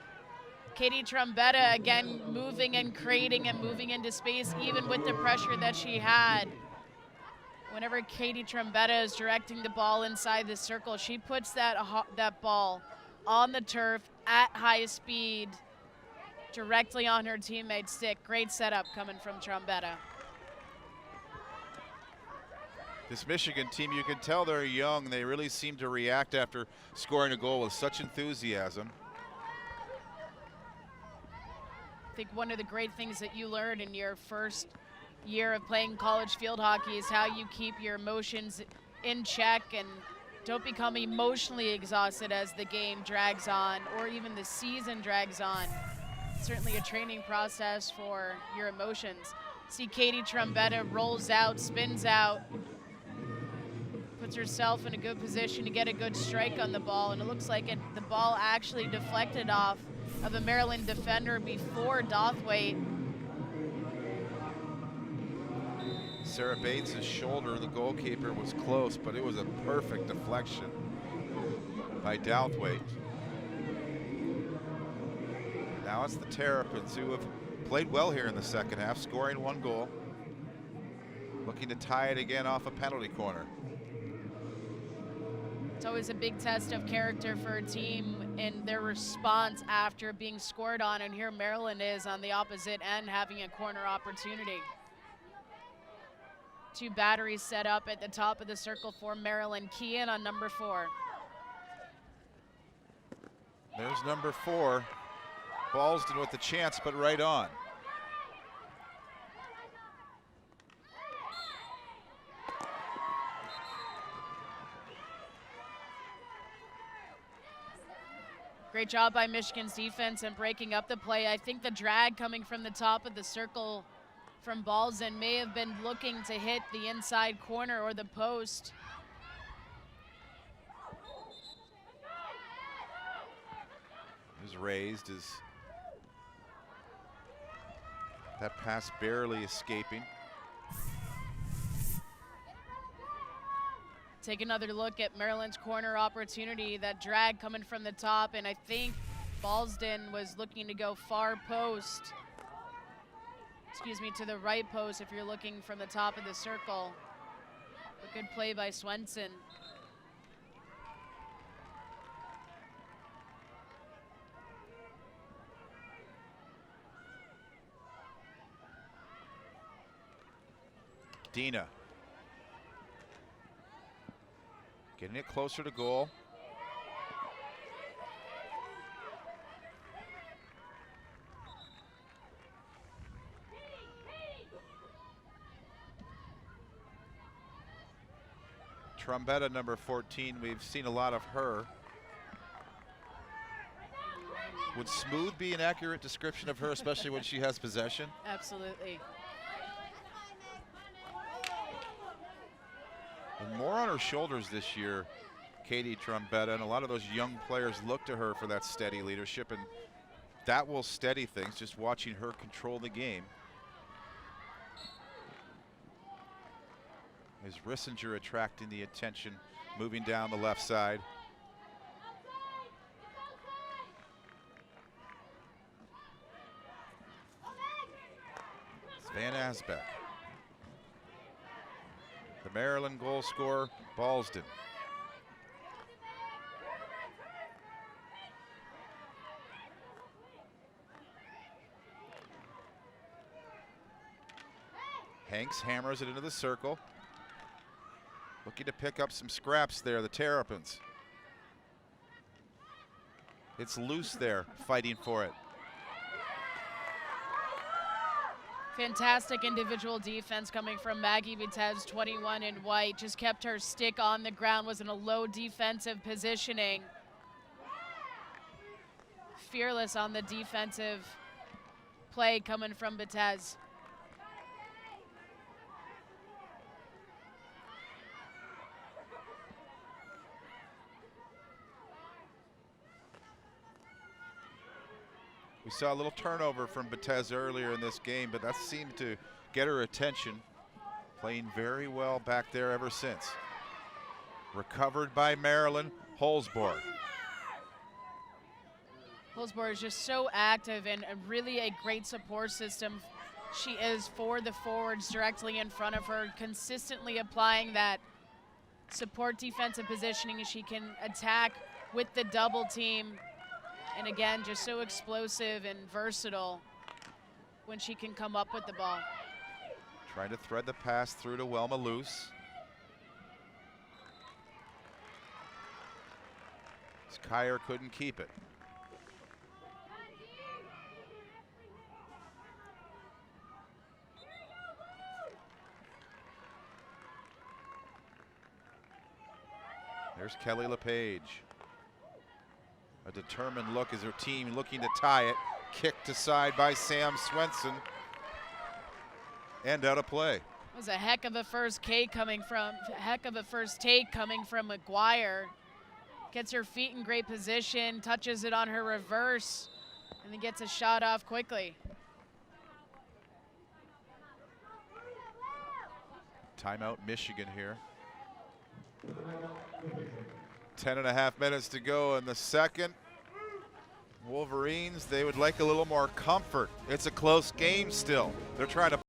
Katie Trombetta again moving and creating and moving into space even with the pressure that she had. Whenever Katie Trombetta is directing the ball inside the circle, she puts that ball on the turf at high speed directly on her teammate's stick. Great setup coming from Trombetta. This Michigan team, you can tell they're young. They really seem to react after scoring a goal with such enthusiasm. I think one of the great things that you learned in your first year of playing college field hockey is how you keep your emotions in check and don't become emotionally exhausted as the game drags on or even the season drags on. Certainly a training process for your emotions. See Katie Trombetta rolls out, spins out, puts herself in a good position to get a good strike on the ball, and it looks like the ball actually deflected off of a Maryland defender before Douthwaite. Sarah Bates' shoulder, the goalkeeper, was close, but it was a perfect deflection by Douthwaite. Now it's the Terrapins, who have played well here in the second half, scoring one goal. Looking to tie it again off a penalty corner. It's always a big test of character for a team in their response after being scored on, and here Maryland is on the opposite end having a corner opportunity. Two batteries set up at the top of the circle for Maryland. Key in on number 4. There's number 4. Ballston with the chance, but right on. Great job by Michigan's defense and breaking up the play. I think the drag coming from the top of the circle from Ballston may have been looking to hit the inside corner or the post. It was raised as that pass barely escaping. Take another look at Maryland's corner opportunity. That drag coming from the top, and I think Ballston was looking to go far post. Excuse me, to the right post if you're looking from the top of the circle. A good play by Swenson. Dina. Getting it closer to goal. Trombetta, number 14, we've seen a lot of her. Would smooth be an accurate description of her, especially when she has possession? Absolutely. And more on her shoulders this year, Katie Trombetta, and a lot of those young players look to her for that steady leadership, and that will steady things, just watching her control the game. Is Rissinger attracting the attention, moving down the left side. It's Van Asbeck. The Maryland goal scorer, Ballston. Hanks hammers it into the circle. Looking to pick up some scraps there, the Terrapins. It's loose there, fighting for it. Fantastic individual defense coming from Maggie Vitez, 21 in white. Just kept her stick on the ground, was in a low defensive positioning. Fearless on the defensive play coming from Vitez. We saw a little turnover from Betez earlier in this game, but that seemed to get her attention. Playing very well back there ever since. Recovered by Maryland, Holsborg. Holsborg is just so active and really a great support system. She is for the forwards directly in front of her, consistently applying that support defensive positioning. She can attack with the double team. And again, just so explosive and versatile when she can come up with the ball. Trying to thread the pass through to Wilma Luce. Kyer couldn't keep it. There's Kelly LePage. A determined look as her team looking to tie it. Kicked aside by Sam Swenson. And out of play. It was a heck of a first take coming from McGuire. Gets her feet in great position, touches it on her reverse, and then gets a shot off quickly. Timeout Michigan here. 10.5 minutes to go in the second. Wolverines, they would like a little more comfort. It's a close game still. They're trying to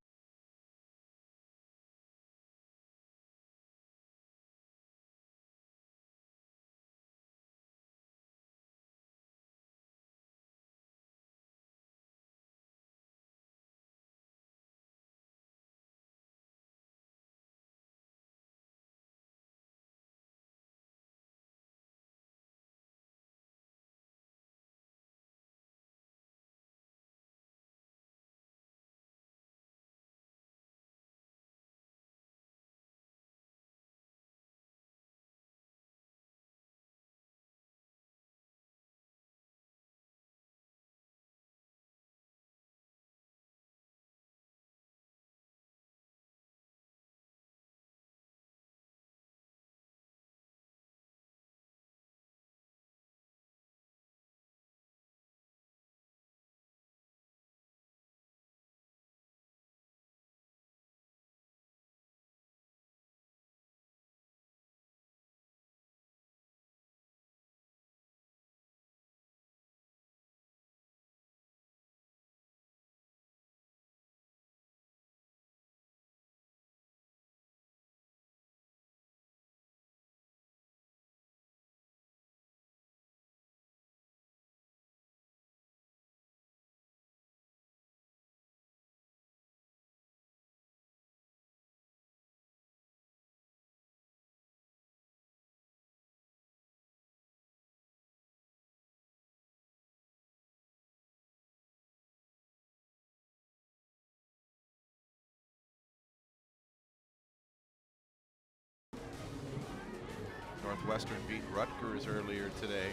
Northwestern beat Rutgers earlier today,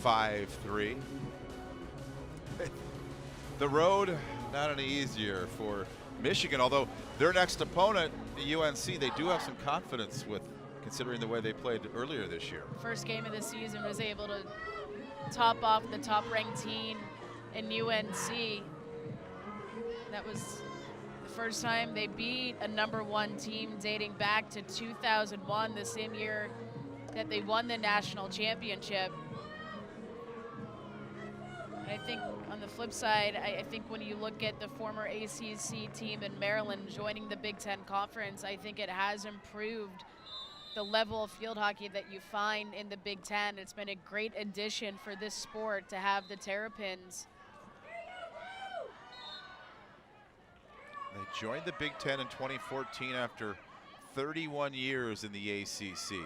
5-3. The road, not any easier for Michigan, although their next opponent, UNC, they do have some confidence with, considering the way they played earlier this year. First game of the season was able to top off the top-ranked team in UNC. That was the first time they beat a #1 team dating back to 2001, the same year that they won the national championship. And I think on the flip side, I think when you look at the former ACC team in Maryland joining the Big Ten Conference, I think it has improved the level of field hockey that you find in the Big Ten. It's been a great addition for this sport to have the Terrapins. They joined the Big Ten in 2014 after 31 years in the ACC.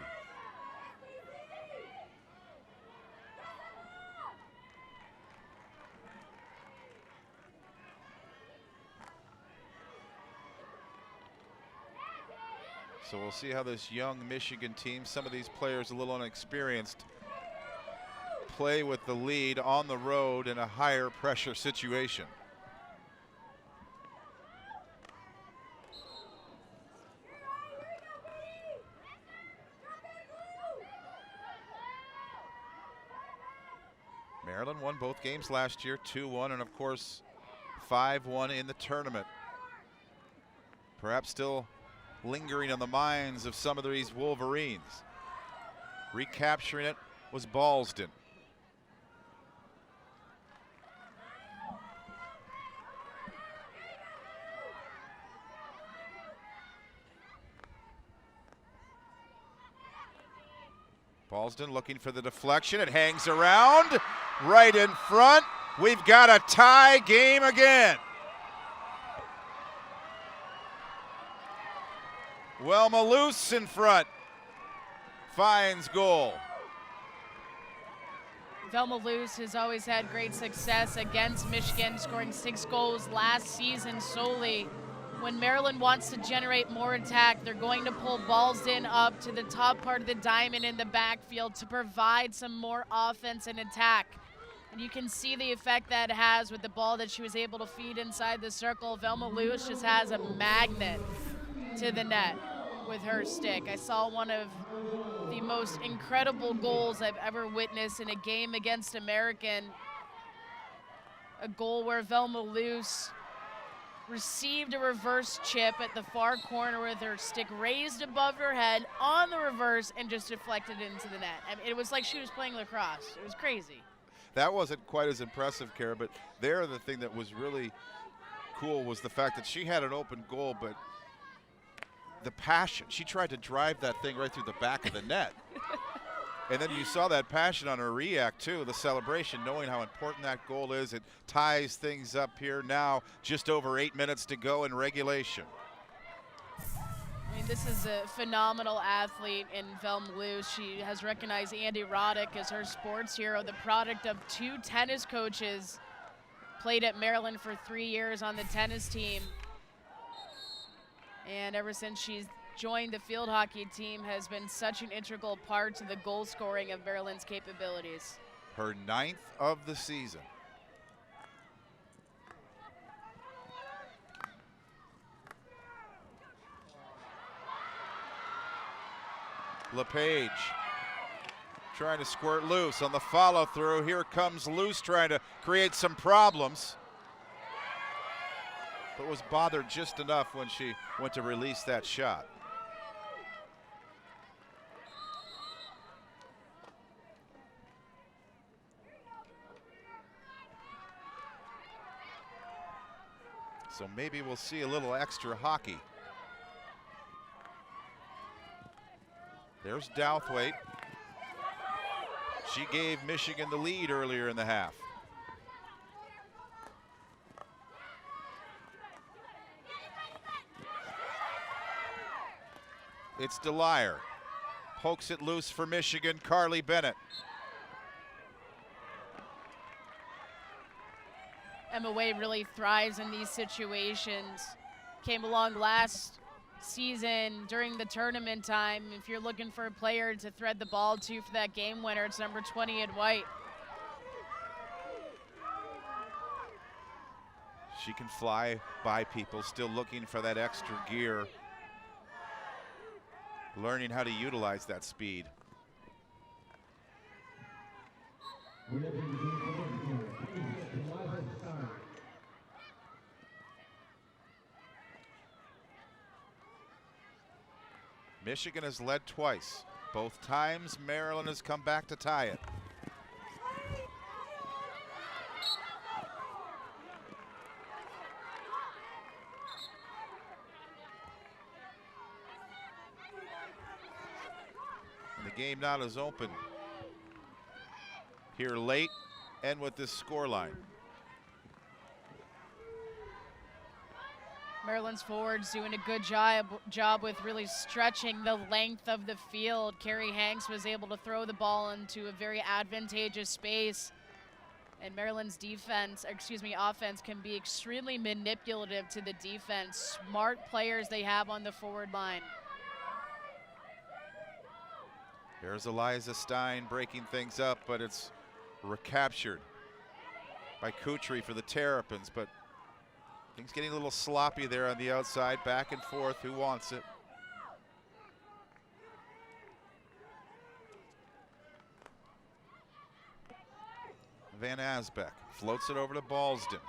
So we'll see how this young Michigan team, some of these players a little inexperienced, play with the lead on the road in a higher pressure situation. Maryland won both games last year, 2-1, and of course 5-1 in the tournament. Perhaps still lingering on the minds of some of these Wolverines. Recapturing it was Ballston. Ballston looking for the deflection. It hangs around right in front. We've got a tie game again. Wilma Luce in front, finds goal. Velma Luce has always had great success against Michigan, scoring 6 goals last season solely. When Maryland wants to generate more attack, they're going to pull Ballston up to the top part of the diamond in the backfield to provide some more offense and attack. And you can see the effect that it has with the ball that she was able to feed inside the circle. Velma Luce just has a magnet to the net with her stick. I saw one of the most incredible goals I've ever witnessed in a game against American. A goal where Velma Luce received a reverse chip at the far corner with her stick raised above her head on the reverse and just deflected it into the net. I mean, it was like she was playing lacrosse. It was crazy. That wasn't quite as impressive, Kara, but there the thing that was really cool was the fact that she had an open goal, but the passion. She tried to drive that thing right through the back of the net. And then you saw that passion on her react too, the celebration, knowing how important that goal is. It ties things up here now, just over 8 minutes to go in regulation. I mean, this is a phenomenal athlete in Velma Luce. She has recognized Andy Roddick as her sports hero, the product of 2 tennis coaches, played at Maryland for 3 years on the tennis team. And ever since she's joined the field hockey team, has been such an integral part to the goal scoring of Maryland's capabilities. Her 9th of the season. LePage trying to squirt Luce on the follow through. Here comes Luce trying to create some problems, but was bothered just enough when she went to release that shot. So maybe we'll see a little extra hockey. There's Douthwaite. She gave Michigan the lead earlier in the half. It's DeLire. Pokes it loose for Michigan, Carly Bennett. Emma Way really thrives in these situations. Came along last season during the tournament time. If you're looking for a player to thread the ball to for that game winner, it's number 20 in white. She can fly by people, still looking for that extra gear, learning how to utilize that speed. Michigan has led twice. Both times Maryland has come back to tie it. And the game not as open here late and with this scoreline. Maryland's forwards doing a good job with really stretching the length of the field. Carrie Hanks was able to throw the ball into a very advantageous space. And Maryland's offense can be extremely manipulative to the defense. Smart players they have on the forward line. There's Eliza Stein breaking things up, but it's recaptured by Kutry for the Terrapins, but things getting a little sloppy there on the outside, back and forth, who wants it? Van Asbeck floats it over to Ballston.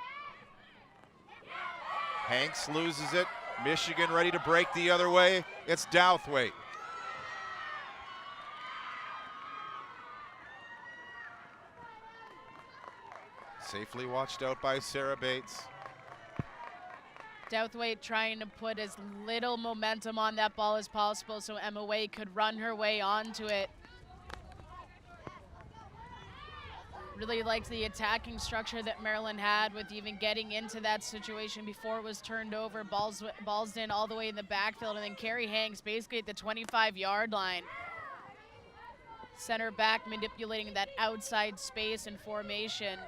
Hanks loses it. Michigan ready to break the other way. It's Douthwaite. Safely watched out by Sarah Bates. Douthwaite trying to put as little momentum on that ball as possible so Emma Way could run her way onto it. Really liked the attacking structure that Maryland had with even getting into that situation before it was turned over. Ballston all the way in the backfield, and then Carrie Hanks basically at the 25-yard line. Center back manipulating that outside space and formation.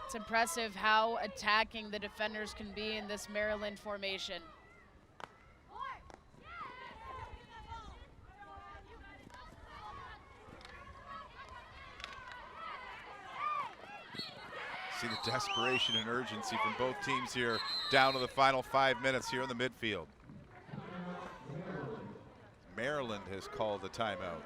It's impressive how attacking the defenders can be in this Maryland formation. See the desperation and urgency from both teams here, down to the final 5 minutes here in the midfield. Maryland has called a timeout.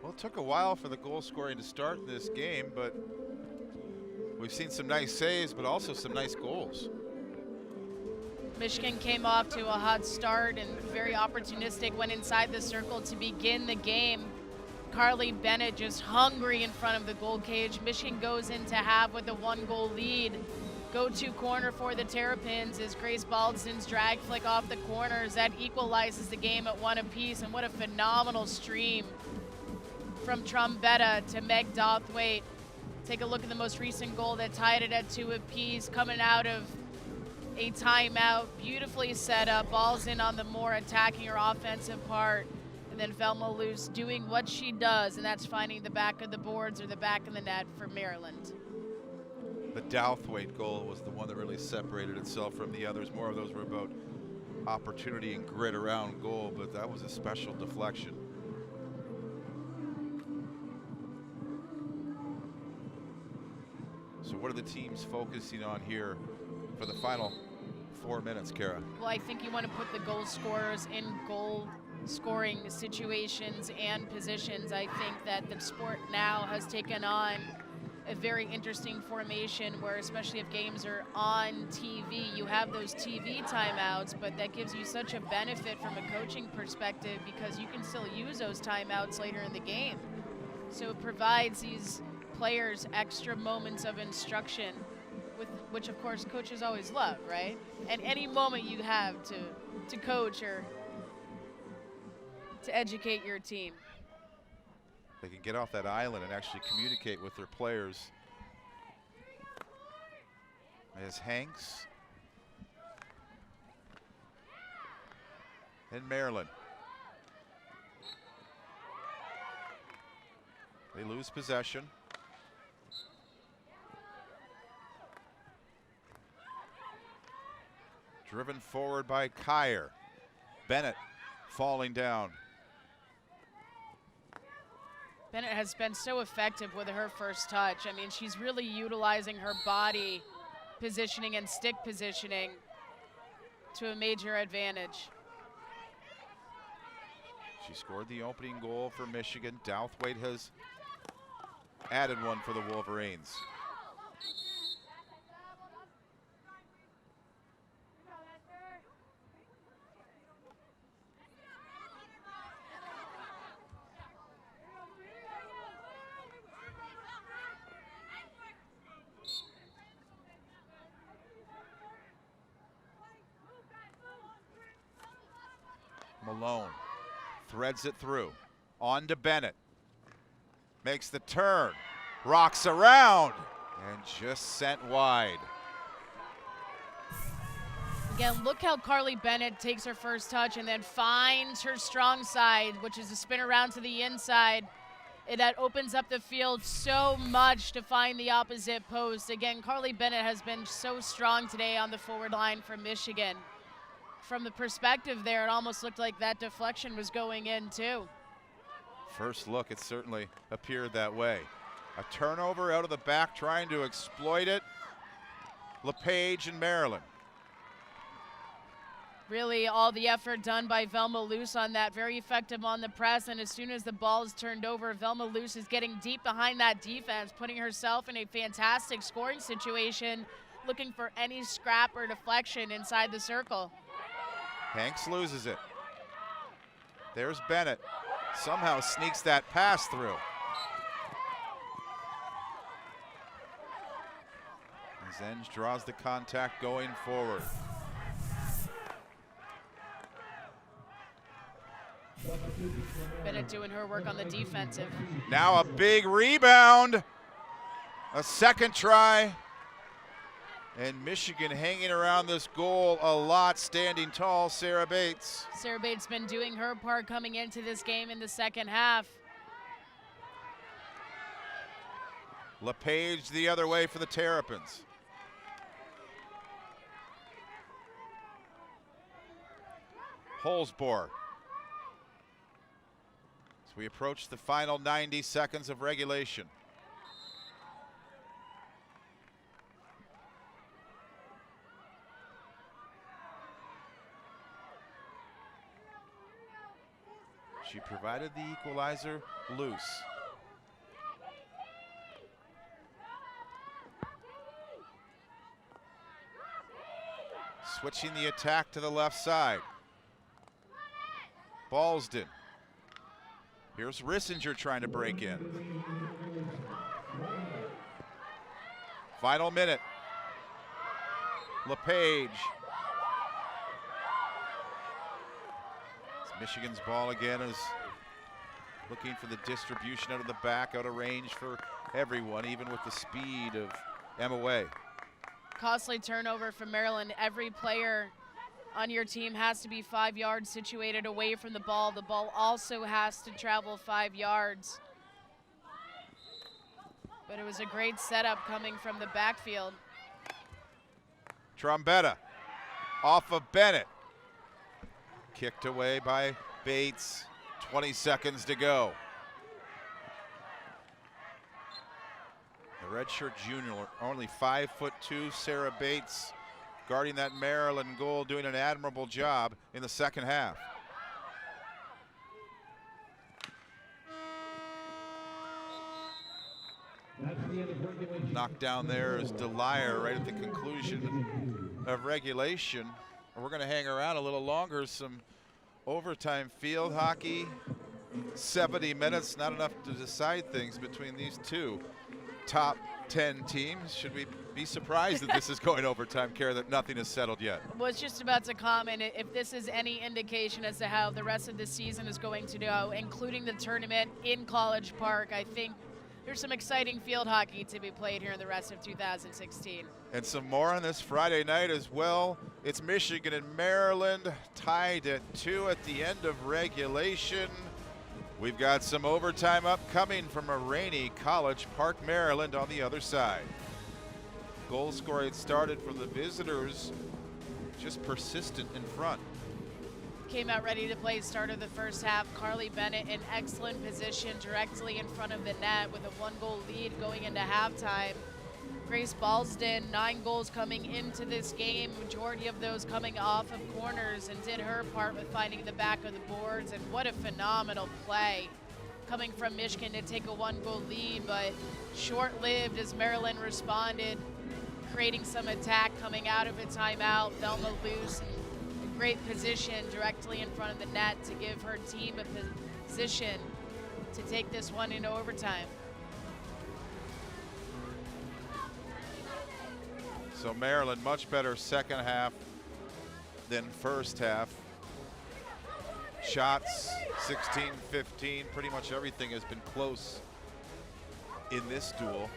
Well, it took a while for the goal scoring to start in this game, but we've seen some nice saves, but also some nice goals. Michigan came off to a hot start and very opportunistic, went inside the circle to begin the game. Carly Bennett just hungry in front of the goal cage. Michigan goes into half with a 1-goal lead. Go-to corner for the Terrapins is Grace Baldwin's drag flick off the corners. That equalizes the game at 1 apiece, and what a phenomenal stream from Trombetta to Meg Douthwaite. Take a look at the most recent goal that tied it at 2 apiece, coming out of a timeout, beautifully set up, balls in on the more attacking or offensive part, and then Velma Luce doing what she does, and that's finding the back of the boards or the back of the net for Maryland. The Douthwaite goal was the one that really separated itself from the others. More of those were about opportunity and grit around goal, but that was a special deflection. So what are the teams focusing on here for the final 4 minutes, Kara? Well, I think you want to put the goal scorers in goal scoring situations and positions. I think that the sport now has taken on a very interesting formation where, especially if games are on TV, you have those TV timeouts, but that gives you such a benefit from a coaching perspective because you can still use those timeouts later in the game. So it provides these players extra moments of instruction, which of course coaches always love, right? And any moment you have to coach or to educate your team. They can get off that island and actually communicate with their players. As Hanks and Maryland. They lose possession. Driven forward by Kyer. Bennett falling down. Bennett has been so effective with her first touch. I mean, she's really utilizing her body positioning and stick positioning to a major advantage. She scored the opening goal for Michigan. Douthwaite has added one for the Wolverines. Malone threads it through. On to Bennett. Makes the turn. Rocks around. And just sent wide. Again, look how Carly Bennett takes her first touch and then finds her strong side, which is a spin around to the inside. That opens up the field so much to find the opposite post. Again, Carly Bennett has been so strong today on the forward line for Michigan. From the perspective there, it almost looked like that deflection was going in too. First look, it certainly appeared that way. A turnover out of the back, trying to exploit it. LePage and Maryland. Really all the effort done by Velma Luce on that, very effective on the press, and as soon as the ball is turned over, Velma Luce is getting deep behind that defense, putting herself in a fantastic scoring situation, looking for any scrap or deflection inside the circle. Hanks loses it. There's Bennett. Somehow sneaks that pass through. Zenge draws the contact going forward. Bennett doing her work on the defensive. Now a big rebound. A second try. And Michigan hanging around this goal a lot, standing tall, Sarah Bates. Sarah Bates been doing her part coming into this game in the second half. LePage the other way for the Terrapins. Holzbohr. As we approach the final 90 seconds of regulation. She provided the equalizer loose. Switching the attack to the left side. Ballston. Here's Rissinger trying to break in. Final minute. LePage. Michigan's ball again is looking for the distribution out of the back, out of range for everyone, even with the speed of Emma Way. Costly turnover for Maryland. Every player on your team has to be 5 yards situated away from the ball. The ball also has to travel 5 yards. But it was a great setup coming from the backfield. Trombetta off of Bennett. Kicked away by Bates. 20 seconds to go. The redshirt junior, only 5'2", Sarah Bates, guarding that Maryland goal, doing an admirable job in the second half. Knocked down there is Delier right at the conclusion of regulation. We're going to hang around a little longer. Some overtime field hockey, 70 minutes, not enough to decide things between these two top 10 teams. Should we be surprised that this is going overtime, Kara, that nothing is settled yet? Was just about to comment, if this is any indication as to how the rest of the season is going to go, including the tournament in College Park, I think there's some exciting field hockey to be played here in the rest of 2016. And some more on this Friday night as well. It's Michigan and Maryland tied at 2 at the end of regulation. We've got some overtime upcoming from a rainy College Park, Maryland on the other side. Goal scoring started from the visitors, just persistent in front. Came out ready to play, started the first half. Carly Bennett in excellent position directly in front of the net with a 1-goal lead going into halftime. Grace Ballston, 9 goals coming into this game, majority of those coming off of corners, and did her part with finding the back of the boards. And what a phenomenal play coming from Michigan to take a 1-goal lead, but short-lived as Maryland responded, creating some attack coming out of a timeout. Velma Luce in great position directly in front of the net to give her team a position to take this one into overtime. So Maryland much better second half than first half. Shots 16-15, pretty much everything has been close in this duel.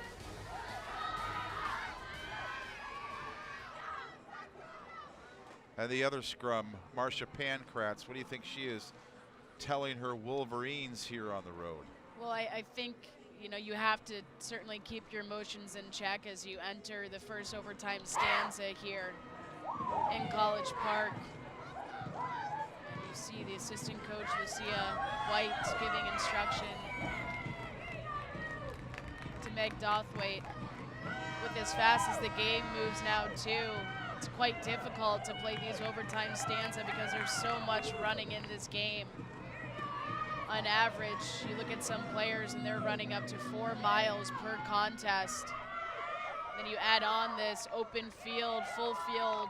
And the other scrum, Marcia Pankratz, what do you think she is telling her Wolverines here on the road? Well, I think, you know, you have to certainly keep your emotions in check as you enter the first overtime stanza here in College Park. And you see the assistant coach, Lucia White, giving instruction to Meg Dothwaite. With as fast as the game moves now, too, it's quite difficult to play these overtime stanza because there's so much running in this game. On average, you look at some players and they're running up to 4 miles per contest. Then you add on this open field, full field,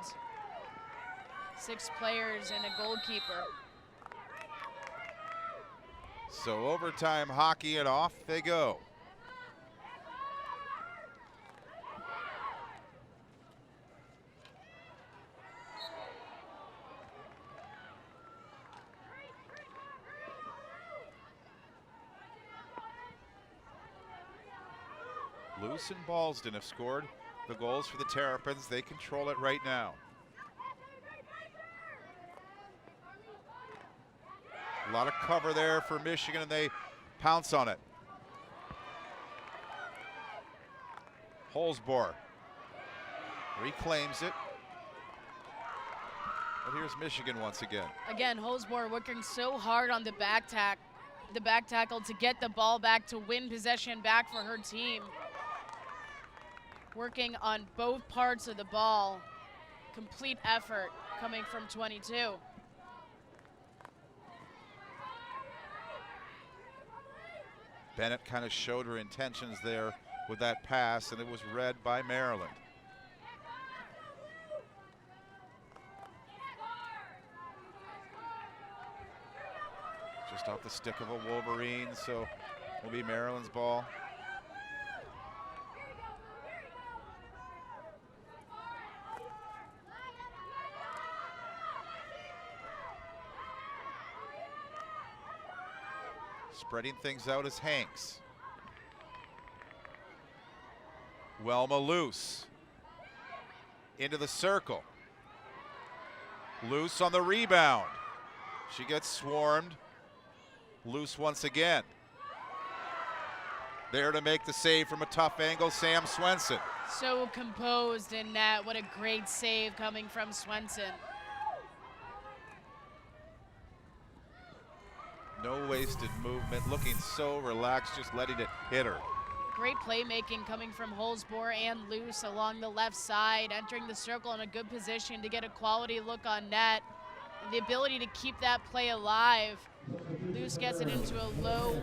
6 players and a goalkeeper. So overtime hockey, and off they go. Luce and Ballston have scored the goals for the Terrapins. They control it right now. A lot of cover there for Michigan, and they pounce on it. Holzbohr reclaims it. But here's Michigan once again. Again, Holzbohr working so hard on the back tackle to get the ball back, to win possession back for her team. Working on both parts of the ball. Complete effort coming from 22. Bennett kind of showed her intentions there with that pass, and it was read by Maryland. Just off the stick of a Wolverine, so will be Maryland's ball. Spreading things out is Hanks. Welma Luce into the circle. Luce on the rebound. She gets swarmed. Luce once again. There to make the save from a tough angle, Sam Swenson. So composed in net. What a great save coming from Swenson. No wasted movement, looking so relaxed, just letting it hit her. Great playmaking coming from Holzbohr and Luce along the left side, entering the circle in a good position to get a quality look on net. And the ability to keep that play alive. Luce gets it into a low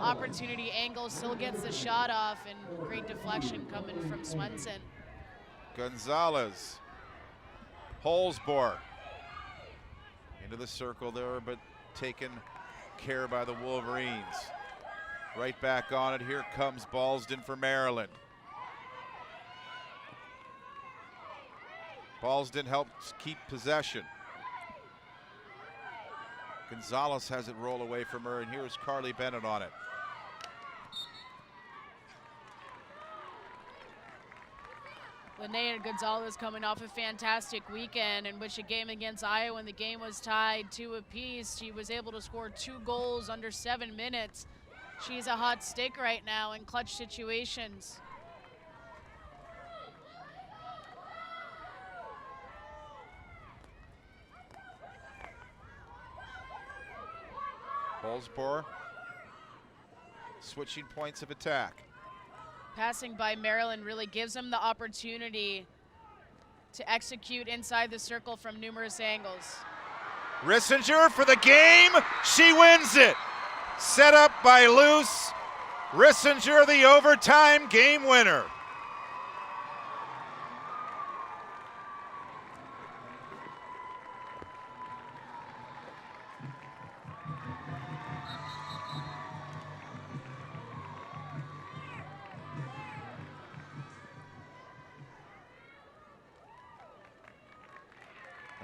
opportunity angle, still gets the shot off, and great deflection coming from Swenson. Gonzalez, Holzbohr into the circle there, but taken care by the Wolverines. Right back on it. Here comes Ballston for Maryland. Ballston helps keep possession. Gonzalez has it roll away from her, and here's Carly Bennett on it. Linnea Gonzalez coming off a fantastic weekend in which a game against Iowa and the game was tied 2 apiece. She was able to score 2 goals under 7 minutes. She's a hot stick right now in clutch situations. Holzbohr switching points of attack. Passing by Maryland really gives them the opportunity to execute inside the circle from numerous angles. Rissinger for the game. She wins it. Set up by Luce. Rissinger, the overtime game winner.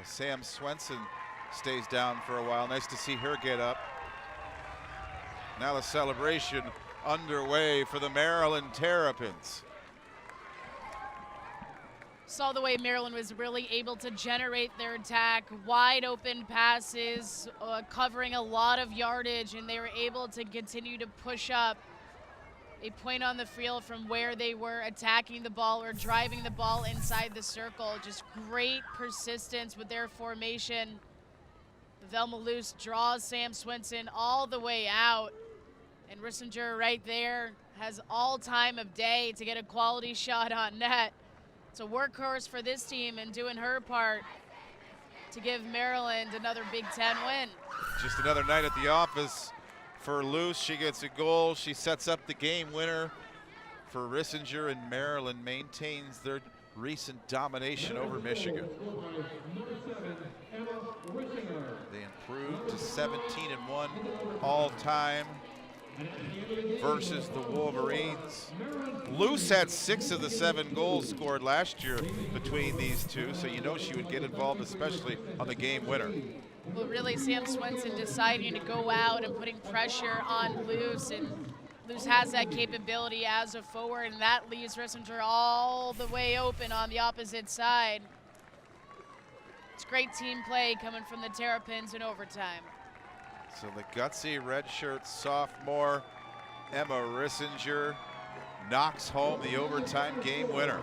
Sam Swenson stays down for a while. Nice to see her get up. Now the celebration underway for the Maryland Terrapins. Saw the way Maryland was really able to generate their attack, wide open passes, covering a lot of yardage, and they were able to continue to push up a point on the field from where they were attacking the ball or driving the ball inside the circle. Just great persistence with their formation. Velma Luce draws Sam Swenson all the way out, and Rissinger right there has all time of day to get a quality shot on net. It's a workhorse for this team and doing her part to give Maryland another Big Ten win. Just another night at the office for Luce. She gets a goal. She sets up the game winner for Rissinger, and Maryland maintains their recent domination over Michigan. They improved to 17-1 all time versus the Wolverines. Luce had 6 of the 7 goals scored last year between these two, so you know she would get involved, especially on the game winner. Well, really, Sam Swenson deciding to go out and putting pressure on Luce, and Luce has that capability as a forward, and that leaves Rissinger all the way open on the opposite side. It's great team play coming from the Terrapins in overtime. So the gutsy redshirt sophomore Emma Rissinger knocks home the overtime game winner.